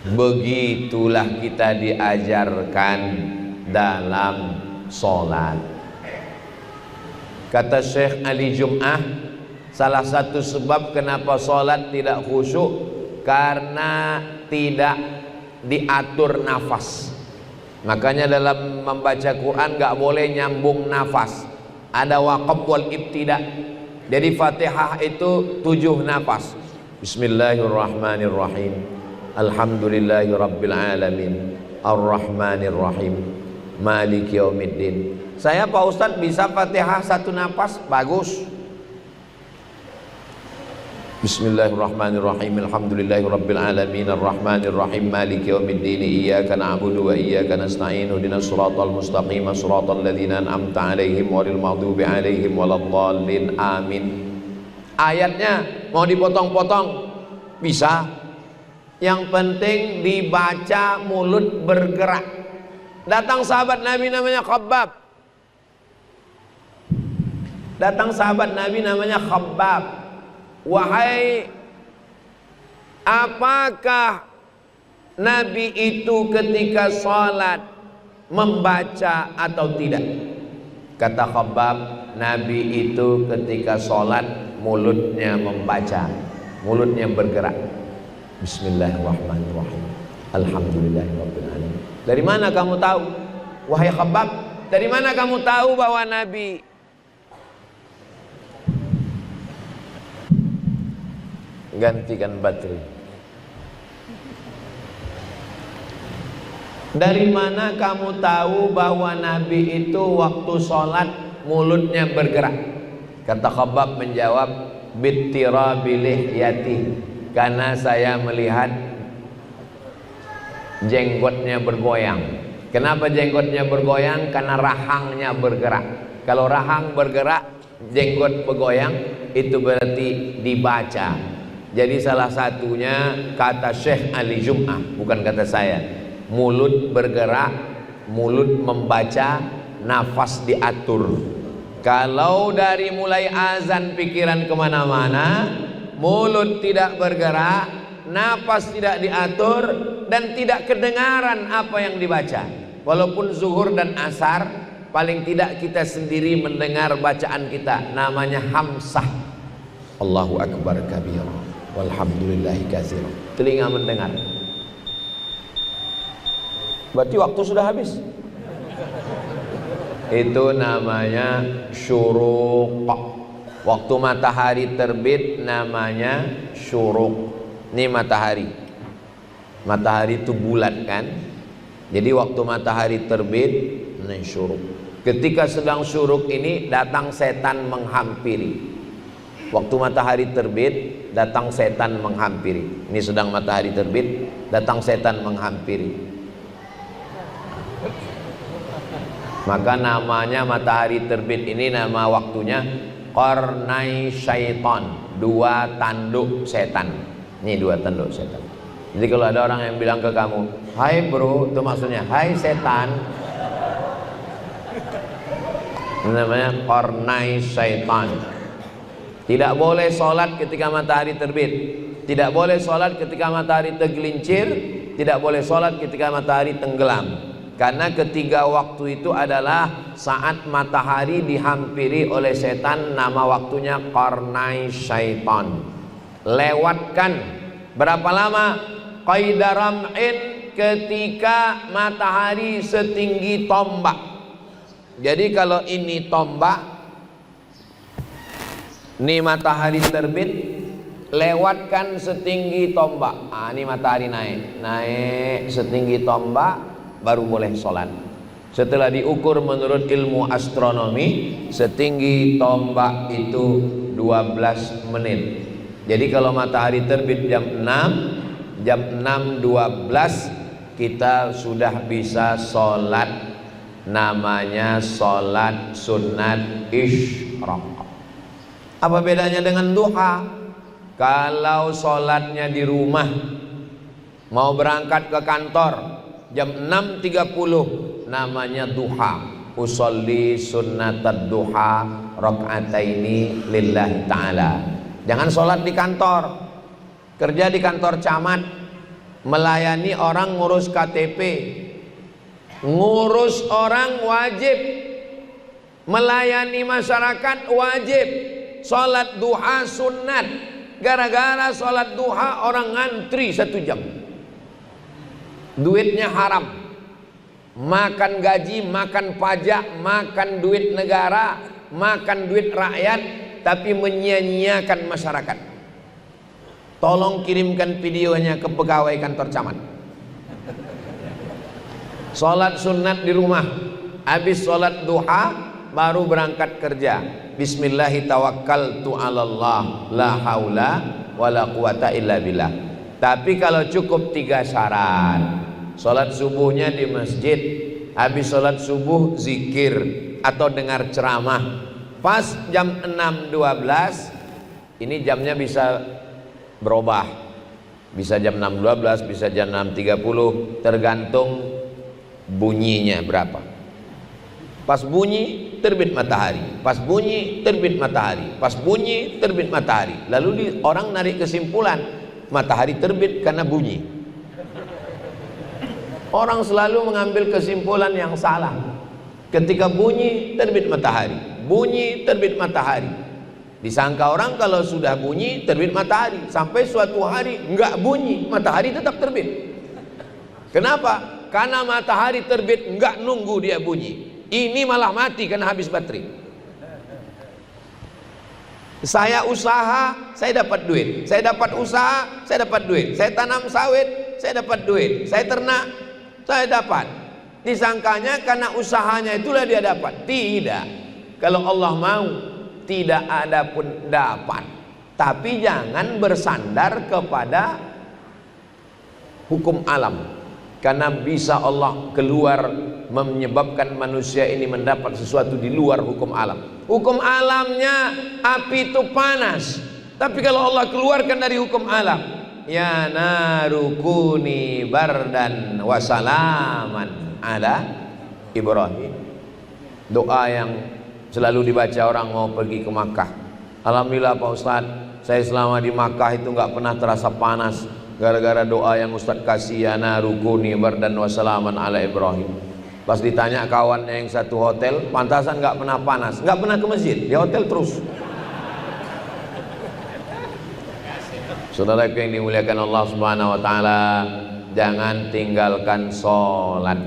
Begitulah kita diajarkan dalam sholat. Kata Syekh Ali Jum'ah, salah satu sebab kenapa sholat tidak khusyuk karena tidak diatur nafas. Makanya dalam membaca Quran gak boleh nyambung nafas. Ada waqaf wal ibtida. Jadi Fatihah itu 7 nafas. Bismillahirrahmanirrahim. Alhamdulillahi rabbil alamin. Ar-Rahmanir Rahim. Maliki yaumiddin. Saya Pak Ustadz bisa Fatihah 1 nafas, bagus. Bismillahirrahmanirrahim. Alhamdulillahi rabbil alamin. Ar-Rahmanir Rahim. Maliki yaumiddin. Iyyaka na'budu wa iyyaka nasta'in. Ihdinas siratal mustaqim. Shiratal ladzina an'amta 'alaihim ghairil maghdubi 'alaihim waladdallin. Amin. Ayatnya mau dipotong-potong bisa. Yang penting dibaca mulut bergerak. Datang sahabat Nabi namanya Khabbab. Datang sahabat Nabi namanya Khabbab. Wahai, apakah Nabi itu ketika sholat membaca atau tidak? Kata Khabbab, Nabi itu ketika sholat mulutnya membaca, mulutnya bergerak. Bismillahirrahmanirrahim. Alhamdulillahirabbil alamin. Dari mana kamu tahu? Wahai Khabbab, dari mana kamu tahu bahwa Nabi gantikan baterai? Dari mana kamu tahu bahwa Nabi itu waktu sholat mulutnya bergerak? Kata Khabbab menjawab, bittirabi lihyati, karena saya melihat jenggotnya bergoyang. Kenapa jenggotnya bergoyang? Karena rahangnya bergerak. Kalau rahang bergerak, jenggot bergoyang, itu berarti dibaca. Jadi salah satunya kata Syekh Ali Jum'ah, bukan kata saya. Mulut bergerak, mulut membaca, nafas diatur. Kalau dari mulai azan pikiran kemana-mana, mulut tidak bergerak, nafas tidak diatur, dan tidak kedengaran apa yang dibaca. Walaupun zuhur dan asar, paling tidak kita sendiri mendengar bacaan kita. Namanya hamsah. Allahu akbar kabira, walhamdulillahi katsira. Telinga mendengar. Berarti waktu sudah habis. Itu namanya syuruq. Waktu matahari terbit namanya syuruq. Ini matahari. Matahari itu bulat kan? Jadi waktu matahari terbit, ini syuruq. Ketika sedang syuruq ini datang setan menghampiri. Waktu matahari terbit, datang setan menghampiri. Ini sedang matahari terbit, datang setan menghampiri. Maka namanya matahari terbit ini, nama waktunya qarnai syaitan, 2 tanduk setan. Ini 2 tanduk setan. Jadi kalau ada orang yang bilang ke kamu, hai bro, itu maksudnya hai setan. Ini namanya qarnai syaitan. Tidak boleh sholat ketika matahari terbit, tidak boleh sholat ketika matahari tergelincir, tidak boleh sholat ketika matahari tenggelam. Karena ketiga waktu itu adalah saat matahari dihampiri oleh setan. Nama waktunya qarnai syaitan. Lewatkan. Berapa lama? Qaidaram'in, ketika matahari setinggi tombak. Jadi kalau ini tombak, ini matahari terbit, lewatkan setinggi tombak. Ini matahari naik setinggi tombak, baru boleh sholat. Setelah diukur menurut ilmu astronomi, setinggi tombak itu 12 menit. Jadi kalau matahari terbit jam 6, jam 6.12 kita sudah bisa sholat. Namanya sholat sunat isyraq. Apa bedanya dengan duha? Kalau sholatnya di rumah, mau berangkat ke kantor jam 6.30, namanya duha. Usolli sunnatad duha raka'ataini lillahi ta'ala. Jangan sholat di kantor. Kerja di kantor camat, melayani orang ngurus KTP. Ngurus orang wajib, melayani masyarakat wajib. Sholat duha sunat. Gara-gara sholat duha orang ngantri 1 jam. Duitnya haram. makan gaji, makan pajak, makan duit negara, makan duit rakyat, tapi menyia-nyiakan masyarakat. Tolong kirimkan videonya ke pegawai kantor camat. Sholat sunat di rumah, habis sholat duha baru berangkat kerja. Bismillahi tawakkaltu 'alallah la haula wala quwata illa billah. Tapi kalau cukup 3 syarat. Sholat subuhnya di masjid, habis sholat subuh zikir atau dengar ceramah. Pas jam 6.12, ini jamnya bisa berubah, bisa jam 6.12, bisa jam 6.30, tergantung bunyinya berapa. Pas bunyi terbit matahari, pas bunyi terbit matahari, pas bunyi terbit matahari. Lalu orang narik kesimpulan matahari terbit karena bunyi. Orang selalu mengambil kesimpulan yang salah. Ketika bunyi terbit matahari, bunyi terbit matahari. Disangka orang kalau sudah bunyi terbit matahari, sampai suatu hari enggak bunyi, matahari tetap terbit. Kenapa? Karena matahari terbit enggak nunggu dia bunyi. Ini malah mati karena habis baterai. Saya usaha, saya dapat duit. Saya dapat usaha, saya dapat duit. Saya tanam sawit, saya dapat duit. Saya ternak, saya dapat. Disangkanya karena usahanya itulah dia dapat. Tidak. Kalau Allah mau, tidak ada pun dapat. Tapi jangan bersandar kepada hukum alam. Karena bisa Allah keluar menyebabkan manusia ini mendapat sesuatu di luar hukum alam. Hukum alamnya api itu panas. Tapi kalau Allah keluarkan dari hukum alam, ya narukuni bardan wasalaman ala Ibrahim. Doa yang selalu dibaca orang mau pergi ke Makkah. Alhamdulillah Pak Ustadz, saya selama di Makkah itu nggak pernah terasa panas. Gara-gara doa yang Ustadz kasih, ya narukuni bardan wasalaman ala Ibrahim. Pas ditanya kawannya yang satu hotel, pantasan nggak pernah panas, nggak pernah ke masjid, di hotel terus. Saudaraku yang dimuliakan Allah Subhanahu wa taala, jangan tinggalkan sholat.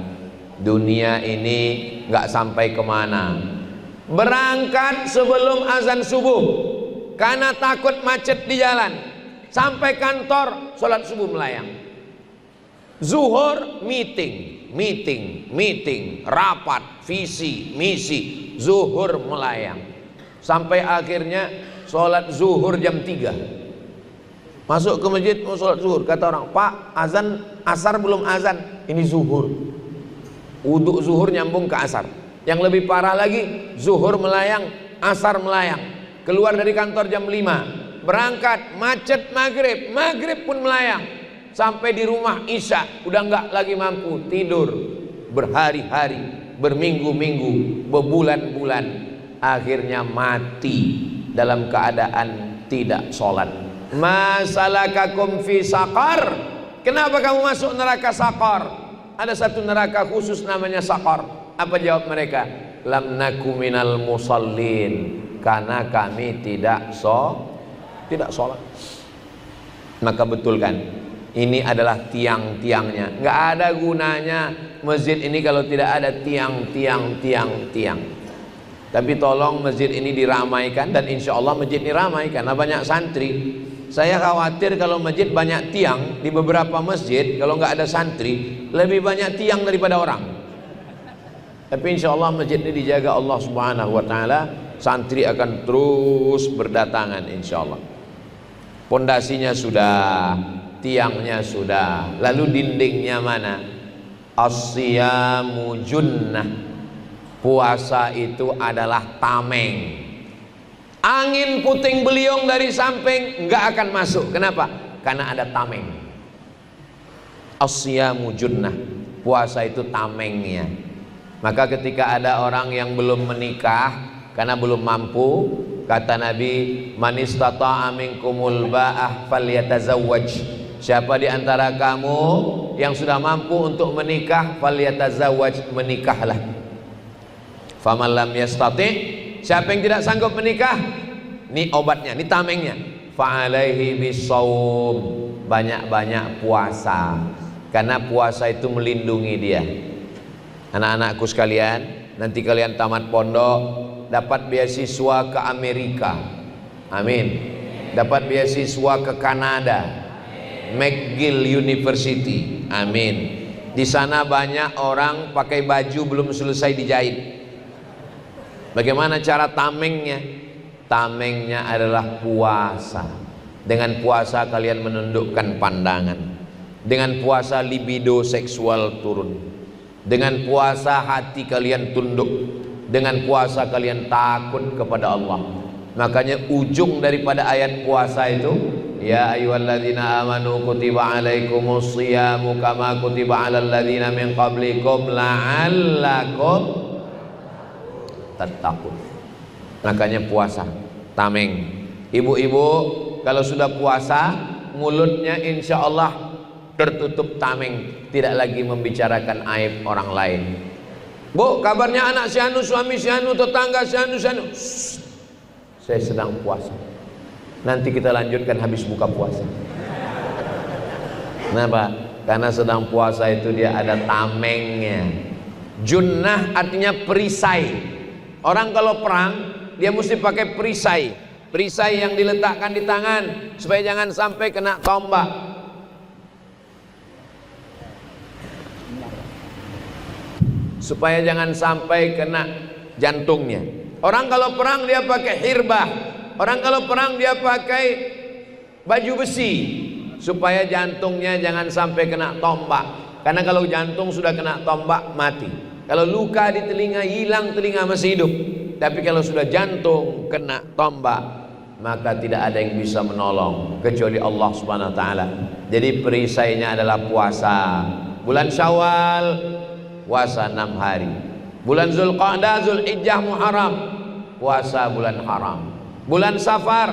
Dunia ini nggak sampai kemana. Berangkat sebelum azan subuh karena takut macet di jalan. Sampai kantor sholat subuh melayang. Zuhur meeting, rapat, visi, misi. Zuhur melayang. Sampai akhirnya sholat zuhur jam 3. Masuk ke masjid mau sholat zuhur, kata orang, Pak, azan asar belum azan. Ini zuhur. Wudhu zuhur nyambung ke asar. Yang lebih parah lagi, zuhur melayang, asar melayang. Keluar dari kantor jam 5, berangkat macet maghrib, maghrib pun melayang. Sampai di rumah isya udah nggak lagi mampu tidur, berhari-hari, berminggu-minggu, berbulan-bulan, akhirnya mati dalam keadaan tidak sholat. Masalakakum fi saqar, kenapa kamu masuk neraka saqar? Ada satu neraka khusus namanya saqar. Apa jawab mereka? Lam naku minal musallin, karena kami tidak sholat. Maka betulkan, ini adalah tiang-tiangnya. Nggak ada gunanya masjid ini kalau tidak ada tiang. Tapi tolong masjid ini diramaikan, dan insya Allah masjid ini ramai karena banyak santri. Saya khawatir kalau masjid banyak tiang, di beberapa masjid kalau nggak ada santri lebih banyak tiang daripada orang. Tapi insya Allah masjid ini dijaga Allah Subhanahu wa taala, santri akan terus berdatangan insya Allah. Pondasinya sudah, tiangnya sudah, lalu dindingnya mana? As-siyamu junnah. Puasa itu adalah tameng. Angin puting beliung dari samping nggak akan masuk. Kenapa? Karena ada tameng. As-siyamu junnah. Puasa itu tamengnya. Maka ketika ada orang yang belum menikah karena belum mampu, kata Nabi, man istata'a minkumul ba'ah falyatazawwaj. Siapa di antara kamu yang sudah mampu untuk menikah, falyatazawwaj, menikahlah. Faman lam yastati', siapa yang tidak sanggup menikah, ini obatnya, ini tamengnya, fa'alaihi bisawm, banyak-banyak puasa. Karena puasa itu melindungi dia. Anak-anakku sekalian, nanti kalian tamat pondok dapat beasiswa ke Amerika. Amin. Dapat beasiswa ke Kanada, McGill University. Amin. Di sana banyak orang pakai baju belum selesai dijahit. Bagaimana cara tamengnya? Tamengnya adalah puasa. Dengan puasa kalian menundukkan pandangan. Dengan puasa libido seksual turun. Dengan puasa hati kalian tunduk. Dengan puasa kalian takut kepada Allah. Makanya ujung daripada ayat puasa itu, ya ayyuhalladzina amanu kutiba alaikumus shiyamu kama kutiba alal ladzina min qablikum la'allakum tattaqun. Makanya puasa, tameng. Ibu-ibu kalau sudah puasa, mulutnya insya Allah tertutup tameng, tidak lagi membicarakan aib orang lain. Bu, kabarnya anak si anu, suami si anu, tetangga si anu, si anu. Saya sedang puasa. Nanti kita lanjutkan habis buka puasa. Kenapa? Karena sedang puasa itu dia ada tamengnya. Junnah artinya perisai. Orang kalau perang dia mesti pakai perisai. Perisai yang diletakkan di tangan supaya jangan sampai kena tombak. Supaya jangan sampai kena jantungnya. Orang kalau perang dia pakai hirbah. Orang kalau perang dia pakai baju besi supaya jantungnya jangan sampai kena tombak. Karena kalau jantung sudah kena tombak mati. Kalau luka di telinga hilang, telinga masih hidup. Tapi kalau sudah jantung kena tombak, maka tidak ada yang bisa menolong kecuali Allah Subhanahu wa taala. Jadi perisainya adalah puasa. Bulan Syawal puasa 6 hari. Bulan Zulqa'dah, Zulhijjah, Muharram puasa bulan haram. Bulan Safar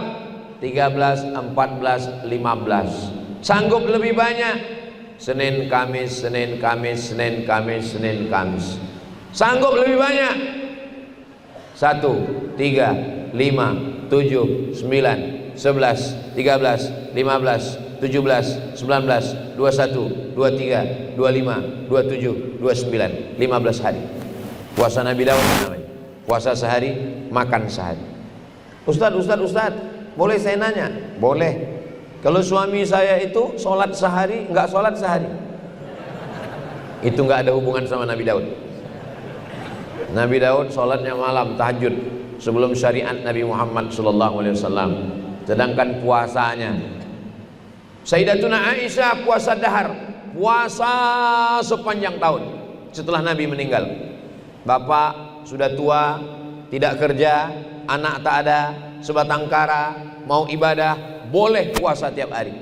13, 14, 15. Sanggup lebih banyak Senin, Kamis, Senin, Kamis, Senin, Kamis, Senin, Kamis. Sanggup lebih banyak 1, 3, 5, 7, 9, 11, 13, 15, 17, 19, 21, 23, 25, 27, 29, 15 hari. Puasa Nabi Daud namanya. Puasa sehari, makan sehari. Ustaz, boleh saya nanya? Boleh. Kalau suami saya itu sholat sehari, enggak sholat sehari, itu enggak ada hubungan sama Nabi Daud. Nabi Daud sholatnya malam, tahajud, sebelum syariat Nabi Muhammad SAW. Sedangkan puasanya Sayyidatuna Aisyah puasa dahar, puasa sepanjang tahun setelah Nabi meninggal. Bapak sudah tua, tidak kerja, anak tak ada, sebatang kara, mau ibadah, boleh puasa tiap hari.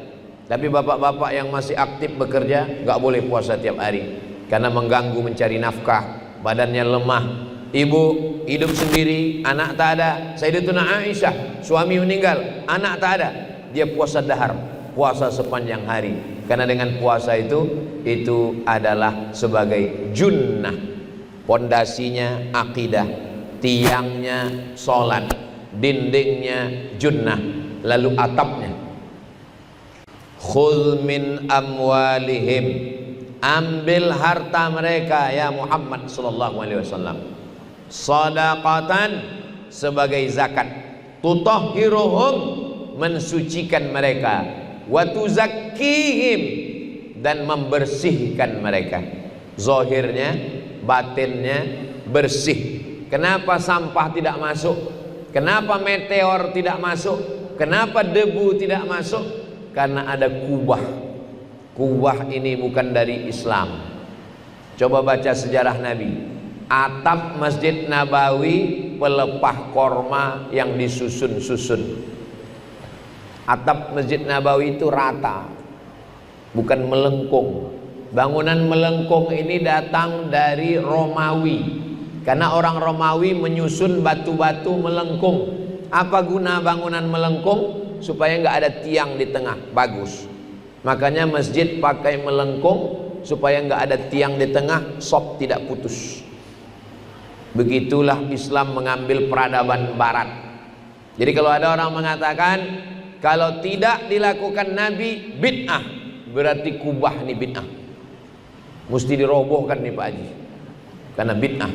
Tapi bapak-bapak yang masih aktif bekerja, nggak boleh puasa tiap hari, karena mengganggu mencari nafkah, badannya lemah. Ibu hidup sendiri, anak tak ada. Sayyidatuna Aisyah, suami meninggal, anak tak ada, dia puasa dahar, puasa sepanjang hari. Karena dengan puasa itu adalah sebagai junnah. Pondasinya akidah, tiangnya sholat, dindingnya junnah, lalu atapnya khudh min amwalihim, ambil harta mereka ya Muhammad sallallahu alaihi wasallam, shadaqatan, sebagai zakat, tutahhiruhum, mensucikan mereka, wa tuzakkihim, dan membersihkan mereka. Zahirnya, batinnya bersih. Kenapa sampah tidak masuk? Kenapa meteor tidak masuk? Kenapa debu tidak masuk? Karena ada kubah. Kubah ini bukan dari Islam. Coba baca sejarah Nabi. Atap Masjid Nabawi pelepah korma yang disusun-susun. Atap Masjid Nabawi itu rata, bukan melengkung. Bangunan melengkung ini datang dari Romawi, karena orang Romawi menyusun batu-batu melengkung. Apa guna bangunan melengkung? Supaya nggak ada tiang di tengah, bagus. Makanya masjid pakai melengkung supaya nggak ada tiang di tengah, sop tidak putus. Begitulah Islam mengambil peradaban Barat. Jadi kalau ada orang mengatakan kalau tidak dilakukan Nabi bid'ah, berarti kubah ini bid'ah, mesti dirobohkan nih Pak Haji. karena bid'ah.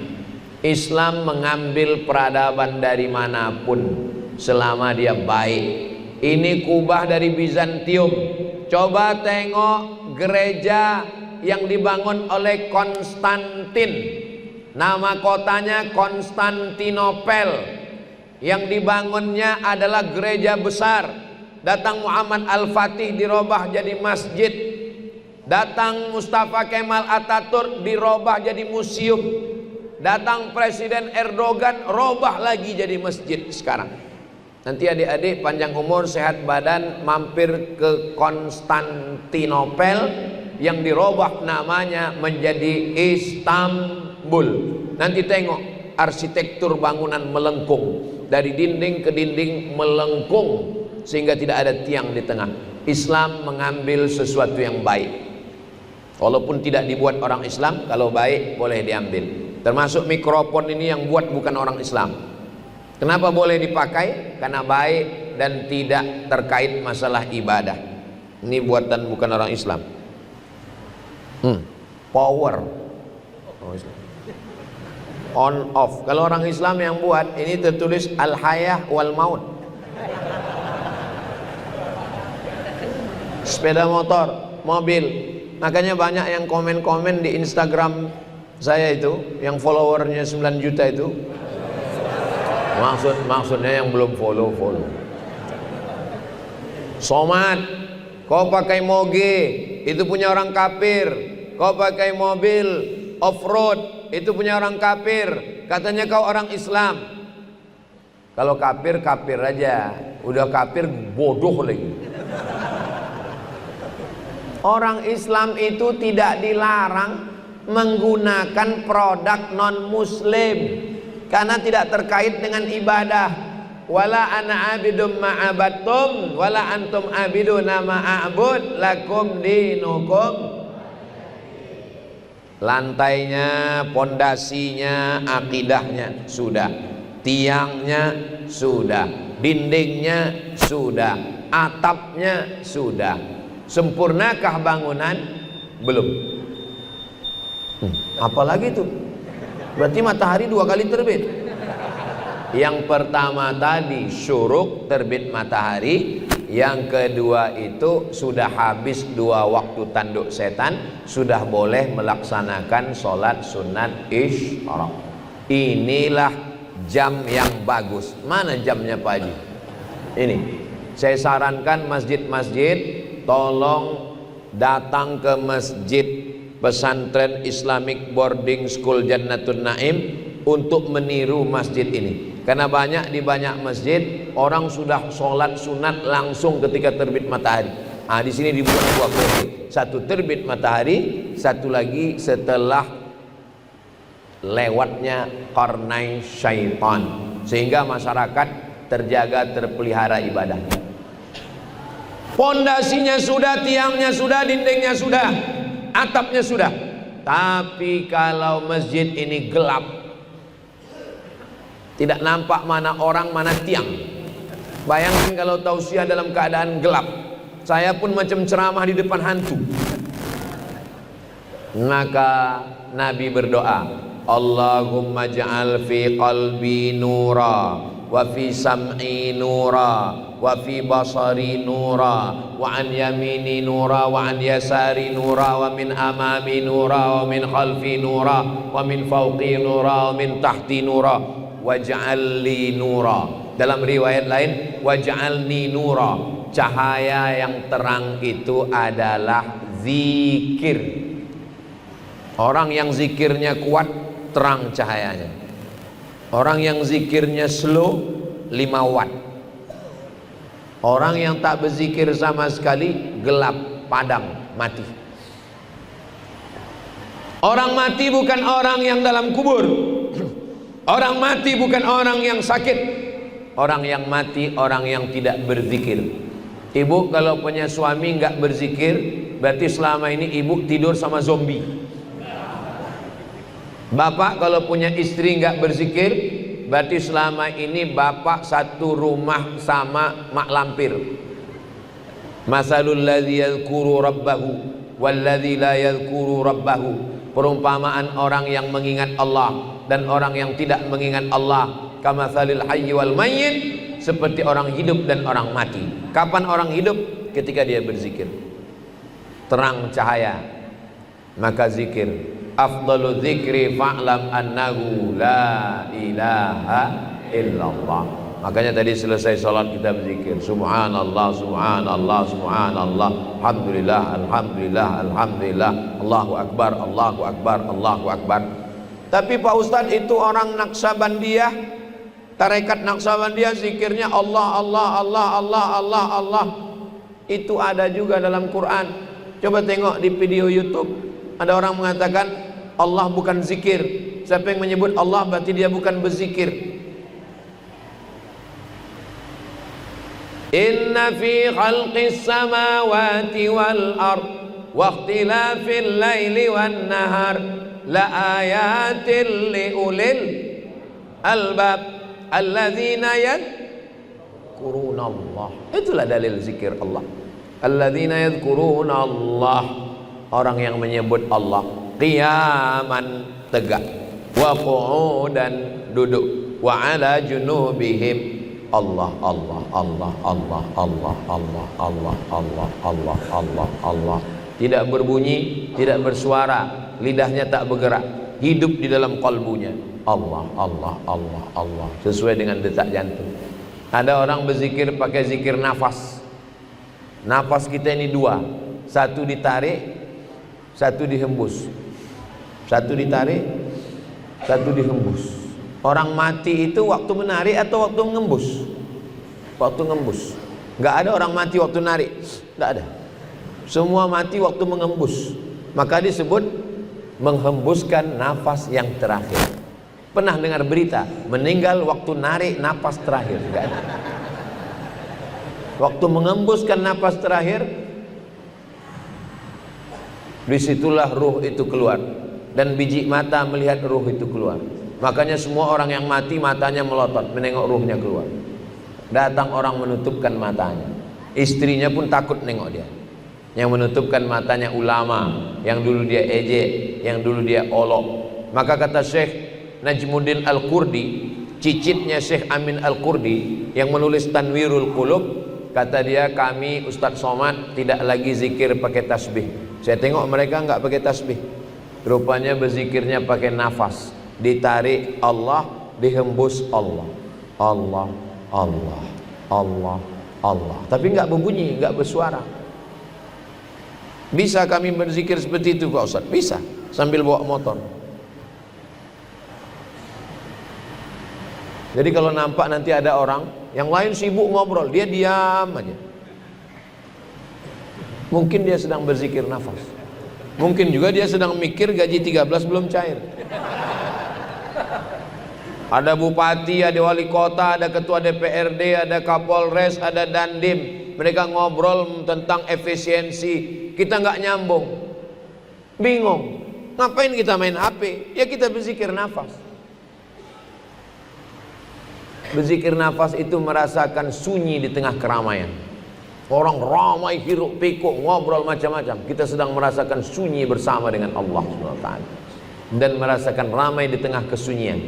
Islam mengambil peradaban dari manapun selama dia baik. Ini kubah dari Bizantium. Coba tengok gereja yang dibangun oleh Konstantin, nama kotanya Konstantinopel. Yang dibangunnya adalah gereja besar. Datang Muhammad Al-Fatih dirubah jadi masjid. Datang Mustafa Kemal Atatürk dirubah jadi museum. Datang Presiden Erdogan robah lagi jadi masjid sekarang. Nanti adik-adik panjang umur sehat badan mampir ke Konstantinopel yang dirubah namanya menjadi Istanbul. Nanti tengok arsitektur bangunan melengkung, dari dinding ke dinding melengkung sehingga tidak ada tiang di tengah. Islam mengambil sesuatu yang baik, walaupun tidak dibuat orang Islam. Kalau baik boleh diambil. Termasuk mikrofon ini yang buat bukan orang Islam. Kenapa boleh dipakai? Karena baik dan tidak terkait masalah ibadah. Ini buatan bukan orang Islam. Power on off. Kalau orang Islam yang buat ini tertulis al-hayah wal maut. Sepeda motor, mobil. Makanya banyak yang komen-komen di Instagram saya itu, yang followernya 9 juta itu. Maksudnya yang belum follow. Somad, kau pakai moge, itu punya orang kafir. Kau pakai mobil off-road, itu punya orang kafir. Katanya kau orang Islam. Kalau kafir, kafir aja. Udah kafir, bodoh lagi. Orang Islam itu tidak dilarang menggunakan produk non-muslim karena tidak terkait dengan ibadah. Wala ana abidum ma'abattum wala antum abiduna ma'abud lakum dinukum. Lantainya, pondasinya, akidahnya sudah, tiangnya sudah, dindingnya sudah, atapnya sudah. Sempurnakah bangunan? Belum. Apalagi itu? Berarti matahari 2 kali terbit. Yang pertama tadi syuruk, terbit matahari. Yang kedua itu sudah habis 2 waktu tanduk setan, sudah boleh melaksanakan sholat sunat isyraq. Inilah jam yang bagus. Mana jamnya Pak Haji? Ini. Saya sarankan masjid-masjid tolong datang ke masjid Pesantren Islamic Boarding School Jannatun Naim untuk meniru masjid ini. Karena di banyak masjid orang sudah sholat sunat langsung ketika terbit matahari. Di sini dibuat 2 kode, satu terbit matahari, satu lagi setelah lewatnya qarnai syaitan, sehingga masyarakat terjaga, terpelihara ibadahnya. Pondasinya sudah, tiangnya sudah, dindingnya sudah, atapnya sudah. Tapi kalau masjid ini gelap, tidak nampak mana orang mana tiang. Bayangkan kalau tausiah dalam keadaan gelap. Saya pun macam ceramah di depan hantu. Maka Nabi berdoa, Allahumma ja'al fi qalbi nura wa fi sam'i nura wa fi basari nura wa an yamini nura wa an yasari nura wa min amami nura wa min khalfi nura wa min fawqi nura wa min tahti nura waj'al li nura. Dalam riwayat lain waj'alni nura. Cahaya yang terang itu adalah zikir. Orang yang zikirnya kuat, terang cahayanya. Orang yang zikirnya slow, 5 watt. Orang yang tak berzikir sama sekali, gelap, padam, mati. Orang mati bukan orang yang dalam kubur. Orang mati bukan orang yang sakit. Orang yang mati, orang yang tidak berzikir. Ibu kalau punya suami nggak berzikir, berarti selama ini ibu tidur sama zombie. Bapak kalau punya istri nggak berzikir, berarti selama ini bapak satu rumah sama mak lampir. Masalul ladzi yadhkuru rabbahu wal ladzi la yadhkuru rabbahu perumpamaan orang yang mengingat Allah dan orang yang tidak mengingat Allah, kamatsalil hayyi wal mayyit, seperti orang hidup dan orang mati. Kapan orang hidup? Ketika dia berzikir, terang cahaya, maka zikir. Afdalu dzikri fa'lam annahu la ilaha illallah. Makanya tadi selesai salat kita berzikir, subhanallah, subhanallah, subhanallah, alhamdulillah, alhamdulillah, alhamdulillah, Allahu akbar, Allahu akbar, Allahu akbar. Tapi Pak Ustadz, itu orang Naksabandiyah, tarekat Naksabandiyah, zikirnya Allah, Allah, Allah, Allah, Allah, Allah. Itu ada juga dalam Quran. Coba tengok di video YouTube. Ada orang mengatakan Allah bukan zikir. Siapa yang menyebut Allah berarti dia bukan berzikir. Inna fi khalqis samawati wal ard wa ikhtilafil laili wan nahar la ayatin li ulil albab alladzina yadhkuruna Allah. Itulah dalil zikir Allah. Alladzina yadhkuruna Allah, orang yang menyebut Allah qiyaman, tegak, wa qu'udan, duduk, wa ala junubihim, Allah, Allah, Allah, Allah, Allah, Allah, Allah, Allah, Allah, Allah, Allah. Tidak berbunyi, tidak bersuara, lidahnya tak bergerak, hidup di dalam kalbunya. Allah, Allah, Allah, Allah, sesuai dengan detak jantung. Ada orang berzikir pakai zikir nafas. Nafas kita ini dua, satu ditarik, satu dihembus. Satu ditarik, satu dihembus. Orang mati itu waktu menarik atau waktu mengembus? Waktu mengembus. Enggak ada orang mati waktu narik, enggak ada. Semua mati waktu mengembus. Maka disebut menghembuskan nafas yang terakhir. Pernah dengar berita meninggal waktu narik nafas terakhir? Enggak ada. Waktu mengembuskan nafas terakhir, disitulah ruh itu keluar, dan biji mata melihat ruh itu keluar. Makanya semua orang yang mati matanya melotot menengok ruhnya keluar. Datang orang menutupkan matanya, istrinya pun takut nengok dia. Yang menutupkan matanya ulama, yang dulu dia ejek, yang dulu dia olok. Maka kata Syekh Najmuddin Al-Qurdi, cicitnya Syekh Amin Al-Qurdi yang menulis Tanwirul Qulub, kata dia, kami Ustadz Somad tidak lagi zikir pakai tasbih. Saya tengok mereka enggak pakai tasbih, rupanya berzikirnya pakai nafas. Ditarik Allah, dihembus Allah, Allah, Allah, Allah, Allah. Tapi enggak berbunyi, enggak bersuara. Bisa kami berzikir seperti itu Pak Ustadz? Bisa, sambil bawa motor. Jadi kalau nampak nanti ada orang yang lain sibuk ngobrol, dia diam aja. Mungkin dia sedang berzikir nafas. Mungkin juga dia sedang mikir gaji 13 belum cair. Ada bupati, ada wali kota, ada ketua DPRD, ada Kapolres, ada Dandim. Mereka ngobrol tentang efisiensi. Kita nggak nyambung, bingung. Ngapain kita main HP? Ya kita berzikir nafas. Berzikir nafas itu merasakan sunyi di tengah keramaian. Orang ramai hiruk pikuk ngobrol macam-macam. Kita sedang merasakan sunyi bersama dengan Allah SWT, dan merasakan ramai di tengah kesunyian.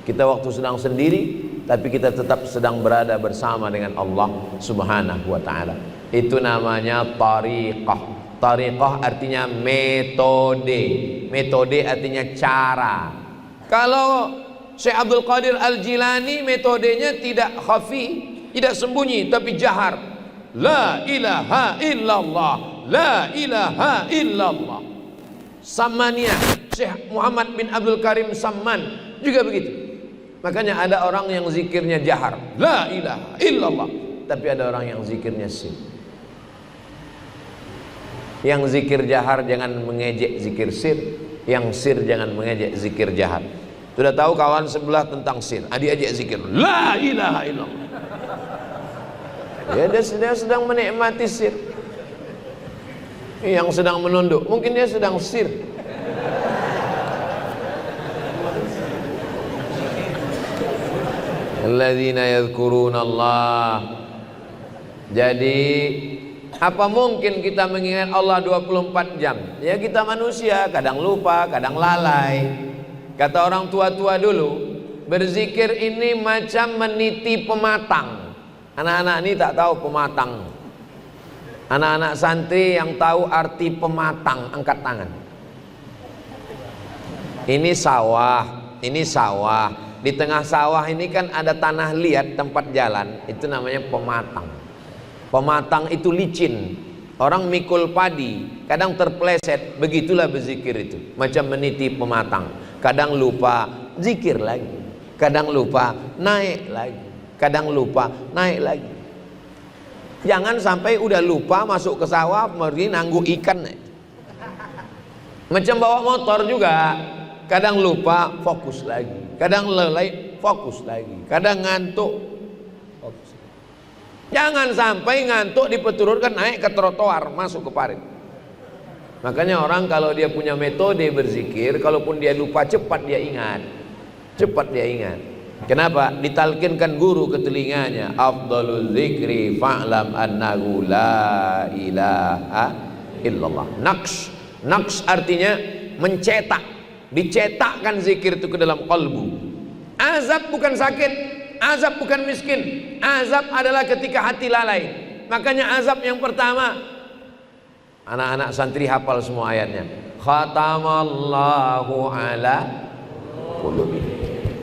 Kita waktu sedang sendiri, tapi kita tetap sedang berada bersama dengan Allah Subhanahu wa ta'ala. Itu namanya tariqah. Tariqah artinya metode. Metode artinya cara. Kalau Syekh Abdul Qadir Al-Jilani metodenya tidak khafi, tidak sembunyi, tapi jahar. La ilaha illallah, la ilaha illallah. Samaniyah, Syekh Muhammad bin Abdul Karim Samman juga begitu. Makanya ada orang yang zikirnya jahar, la ilaha illallah, tapi ada orang yang zikirnya sir. Yang zikir jahar jangan mengejek zikir sir, yang sir jangan mengejek zikir jahar. Sudah tahu kawan sebelah tentang sir, diajak zikir la ilaha illallah. Ya, dia sedang menikmati sir. Yang sedang menunduk, mungkin dia sedang sir. Alladzina yadhkuruna Allah. Jadi Apa mungkin kita mengingat Allah 24 jam? Ya kita manusia, kadang lupa, kadang lalai. Kata orang tua-tua dulu, berzikir ini macam meniti pematang. Anak-anak ini tak tahu pematang. Anak-anak santri yang tahu arti pematang, angkat tangan. Ini sawah, ini sawah. Di tengah sawah ini kan ada tanah liat tempat jalan, itu namanya pematang. Pematang itu licin. Orang mikul padi, kadang terpleset, begitulah berzikir itu. Macam meniti pematang. Kadang lupa, zikir lagi. Kadang lupa, naik lagi. Kadang lupa, naik lagi. Jangan sampai udah lupa masuk ke sawah, pergi nanggu ikan. Macam bawa motor juga. Kadang lupa, fokus lagi. Kadang lalai, fokus lagi. Kadang ngantuk, fokus. Jangan sampai ngantuk dipeturunkan naik ke trotoar, masuk ke parit. Makanya orang kalau dia punya metode berzikir, kalaupun dia lupa cepat dia ingat. Cepat dia ingat. Kenapa? Ditalkinkan guru ke telinganya, afdalul zikri fa'lam annahu la ilaha illallah. Naqsh. Naqsh artinya mencetak. Dicetakkan zikir itu ke dalam kalbu. Azab bukan sakit, azab bukan miskin. Azab adalah ketika hati lalai. Makanya azab yang pertama, anak-anak santri hafal semua ayatnya. Khatamallahu ala qulubi.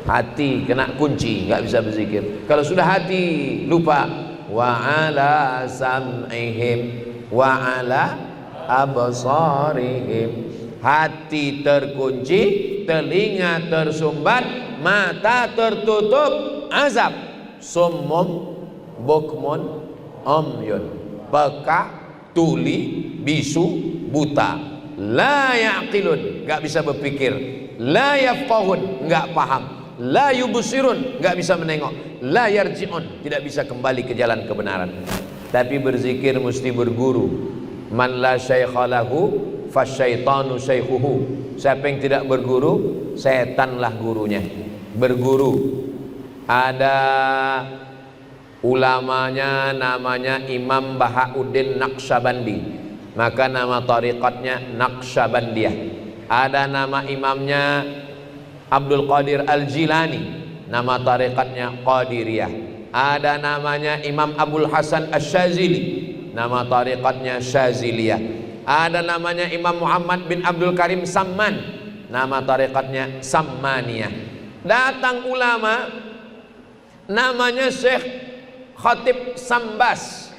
Hati kena kunci, nggak bisa berzikir. Kalau sudah hati lupa, wa ala sam'ihim wa ala absarihim. Hati terkunci, telinga tersumbat, mata tertutup, azab. Summum bukmun umyun, peka, tuli, bisu, buta. La yaqilun, nggak bisa berpikir. La yafqahun, nggak paham. La yubsirun, nggak bisa menengok. La yarji'un, tidak bisa kembali ke jalan kebenaran. Tapi berzikir mesti berguru. Man la syaikha lahu fasyaitanu syaikhuhu. Siapa yang tidak berguru, setanlah gurunya. Berguru. Ada ulamanya namanya Imam Bahauddin Naqsyabandi, maka nama tariqatnya Naqsyabandiyah. Ada nama imamnya Abdul Qadir Al-Jilani, nama tariqatnya Qadiriyah. Ada namanya Imam Abul Hasan Asy-Syazili, nama tariqatnya Syaziliyah. Ada namanya Imam Muhammad bin Abdul Karim Samman, nama tariqatnya Sammaniyah. Datang ulama namanya Syekh Khatib Sambas,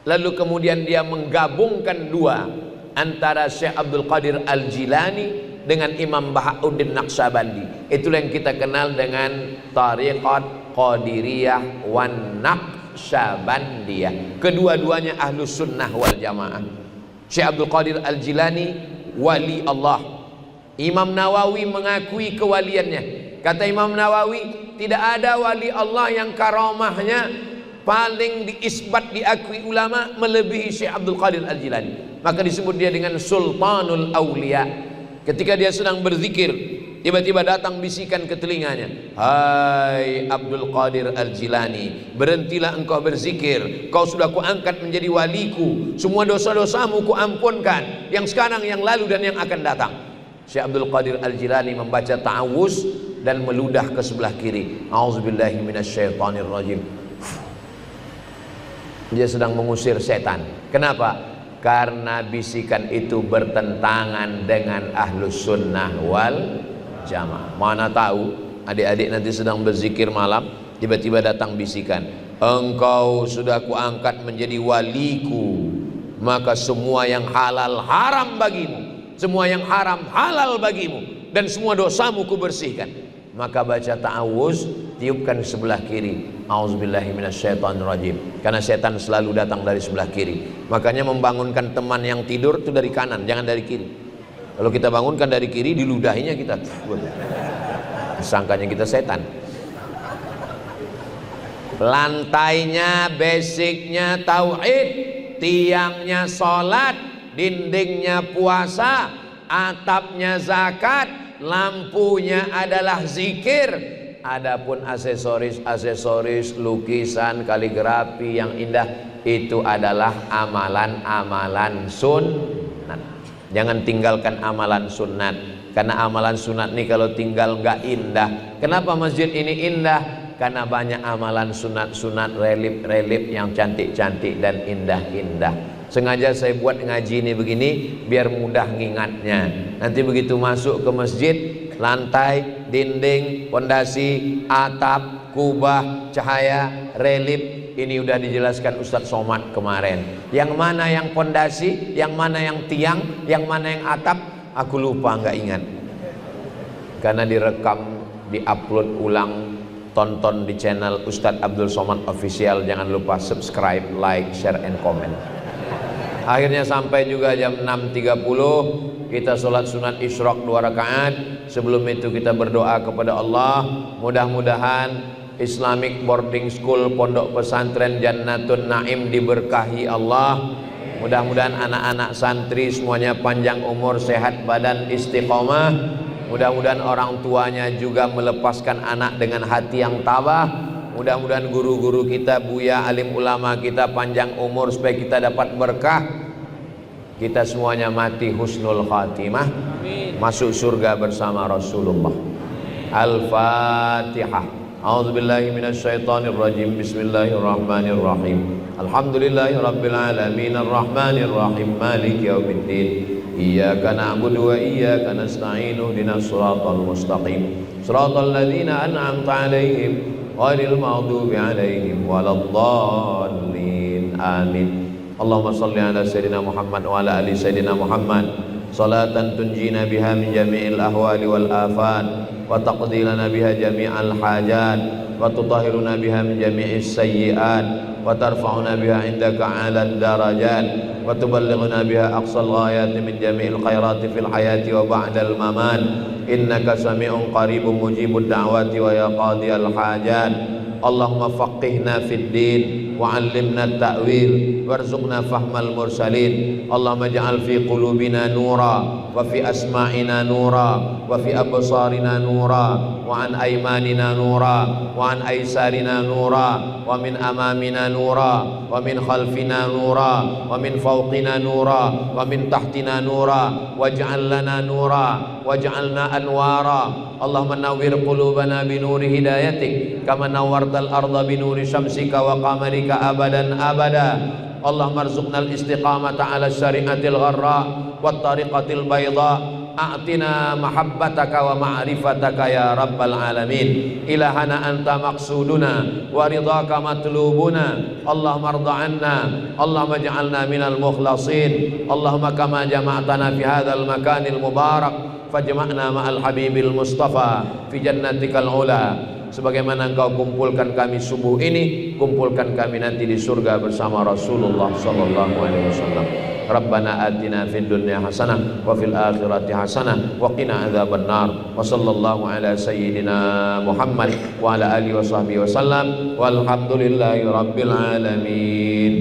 lalu kemudian dia menggabungkan dua, antara Syekh Abdul Qadir Al-Jilani dengan Imam Bahauddin Naqsyabandi. Itulah yang kita kenal dengan tariqat Qadiriyah wan Naqsyabandiyah. Kedua-duanya ahlus sunnah wal jamaah. Syekh Abdul Qadir Al-Jilani wali Allah. Imam Nawawi mengakui kewaliannya. Kata Imam Nawawi, tidak ada wali Allah yang karamahnya paling diisbat, diakui ulama melebihi Syekh Abdul Qadir Al-Jilani. Maka disebut dia dengan Sultanul Aulia. Ketika dia sedang berzikir, tiba-tiba datang bisikan ke telinganya, hai Abdul Qadir Al-Jilani, berhentilah engkau berzikir, kau sudah kuangkat menjadi waliku, semua dosa-dosamu kuampunkan, yang sekarang, yang lalu, dan yang akan datang. Syekh Abdul Qadir Al-Jilani membaca ta'awuz dan meludah ke sebelah kiri. A'udzubillahi minasyaitonirrajim. Dia sedang mengusir setan. Kenapa? Karena bisikan itu bertentangan dengan ahlus sunnah wal jamaah. Mana tahu adik-adik nanti sedang berzikir malam, tiba-tiba datang bisikan, engkau sudah kuangkat menjadi waliku, maka semua yang halal haram bagimu, semua yang haram halal bagimu, dan semua dosamu kubersihkan. Maka baca ta'awuz, tiupkan sebelah kiri, auzubillahi minasyaitonirrajim, karena setan selalu datang dari sebelah kiri. Makanya membangunkan teman yang tidur itu dari kanan, jangan dari kiri. Kalau kita bangunkan dari kiri, diludahinya kita, sangkanya kita setan. Lantainya, basicnya tauhid, tiangnya sholat, dindingnya puasa, atapnya zakat, lampunya adalah zikir, Adapun aksesoris, lukisan, kaligrafi yang indah itu adalah amalan-amalan sunat. Jangan tinggalkan amalan sunat, karena amalan sunat ini kalau tinggal nggak indah. Kenapa masjid ini indah? Karena banyak amalan sunat-sunat, relip-relip yang cantik-cantik dan indah-indah. Sengaja saya buat ngaji ini begini biar mudah ngingatnya. Nanti begitu masuk ke masjid, lantai, dinding, pondasi, atap, kubah, cahaya, relip, ini udah dijelaskan Ustadz Somad kemarin. Yang mana yang pondasi, yang mana yang tiang, yang mana yang atap, aku lupa, nggak ingat. Karena direkam, diupload ulang. Tonton di channel Ustadz Abdul Somad Official. Jangan lupa subscribe, like, share, and comment. Akhirnya sampai juga jam 6.30. Kita sholat sunat isyraq 2 rakaat. Sebelum itu kita berdoa kepada Allah. Mudah-mudahan Islamic Boarding School Pondok Pesantren Jannatun Naim diberkahi Allah. Mudah-mudahan anak-anak santri semuanya panjang umur, sehat badan, istiqomah. Mudah-mudahan orang tuanya juga melepaskan anak dengan hati yang tabah. Mudah-mudahan guru-guru kita, buya, alim ulama kita panjang umur supaya kita dapat berkah. Kita semuanya mati husnul khatimah, masuk surga bersama Rasulullah. Al-Fatihah. A'udzubillahi minasyaitonirrajim. Bismillahirrahmanirrahim. Alhamdulillahirabbil alamin arrahmanir rahim maliki yaumiddin. Iyyaka na'budu wa iyyaka nasta'in ihdinas siratal mustaqim siratal ladzina an'amta 'alaihim ghairil maghdubi 'alaihim waladdallin. Amin. Allahumma shalli ala sayyidina Muhammad wa ala ali sayyidina Muhammad salatan tunjina biha min jami'il ahwali wal afat wa taqdi lana biha jami'al hajat wa tutahhiruna biha min jami'is sayyi'at wa tarfa'una biha indaka 'alad darajat wa tuballighuna biha aqsal ghayati min jami'il khairati fil hayati wa ba'dal mamat innaka sami'un qaribun mujibud da'wati wa ya qadiyal hajat. Allahumma faqihna fid din wa 'allimna at-ta'wil warzuqna fahmal mursalin. Allahumma ij'al fi qulubina nura wa fi asma'ina nura wa fi absarina nura wa an aymanina nura wa an aysarina nura wa min amamina nura wa min khalfina nura wa min fawqina nura wa min tahtina nura waj'al lana nura waj'alna anwara. Allahumma nawwir qulubana bi nuri hidayatik kama nawwartal arda bi nuri syamsika wa qamarika abadan abada. Allahumma arzuqna al-istiqamata ala syari'atil gharra wat tariqatil bayda. A'tina mahabbataka wa ma'rifataka ya rabbal alamin. Ilahana anta maqsuduna wa ridhaka matlubuna. Allahumma arda anna, Allahumma ij'alna minal mukhlasin. Allahumma kama jama'tana fi hadzal makanil mubarak fajma'na ma'al habibil mustafa fi jannatikal ula. Sebagaimana engkau kumpulkan kami subuh ini, kumpulkan kami nanti di surga bersama Rasulullah sallallahu alaihi wasallam. Rabbana atina fid dunya hasanah wa fil akhirati hasanah wa qina adzabannar. Wa sallallahu ala sayyidina Muhammad wa ala alihi wa sahbihi wasallam. Walhamdulillahi rabbil alamin.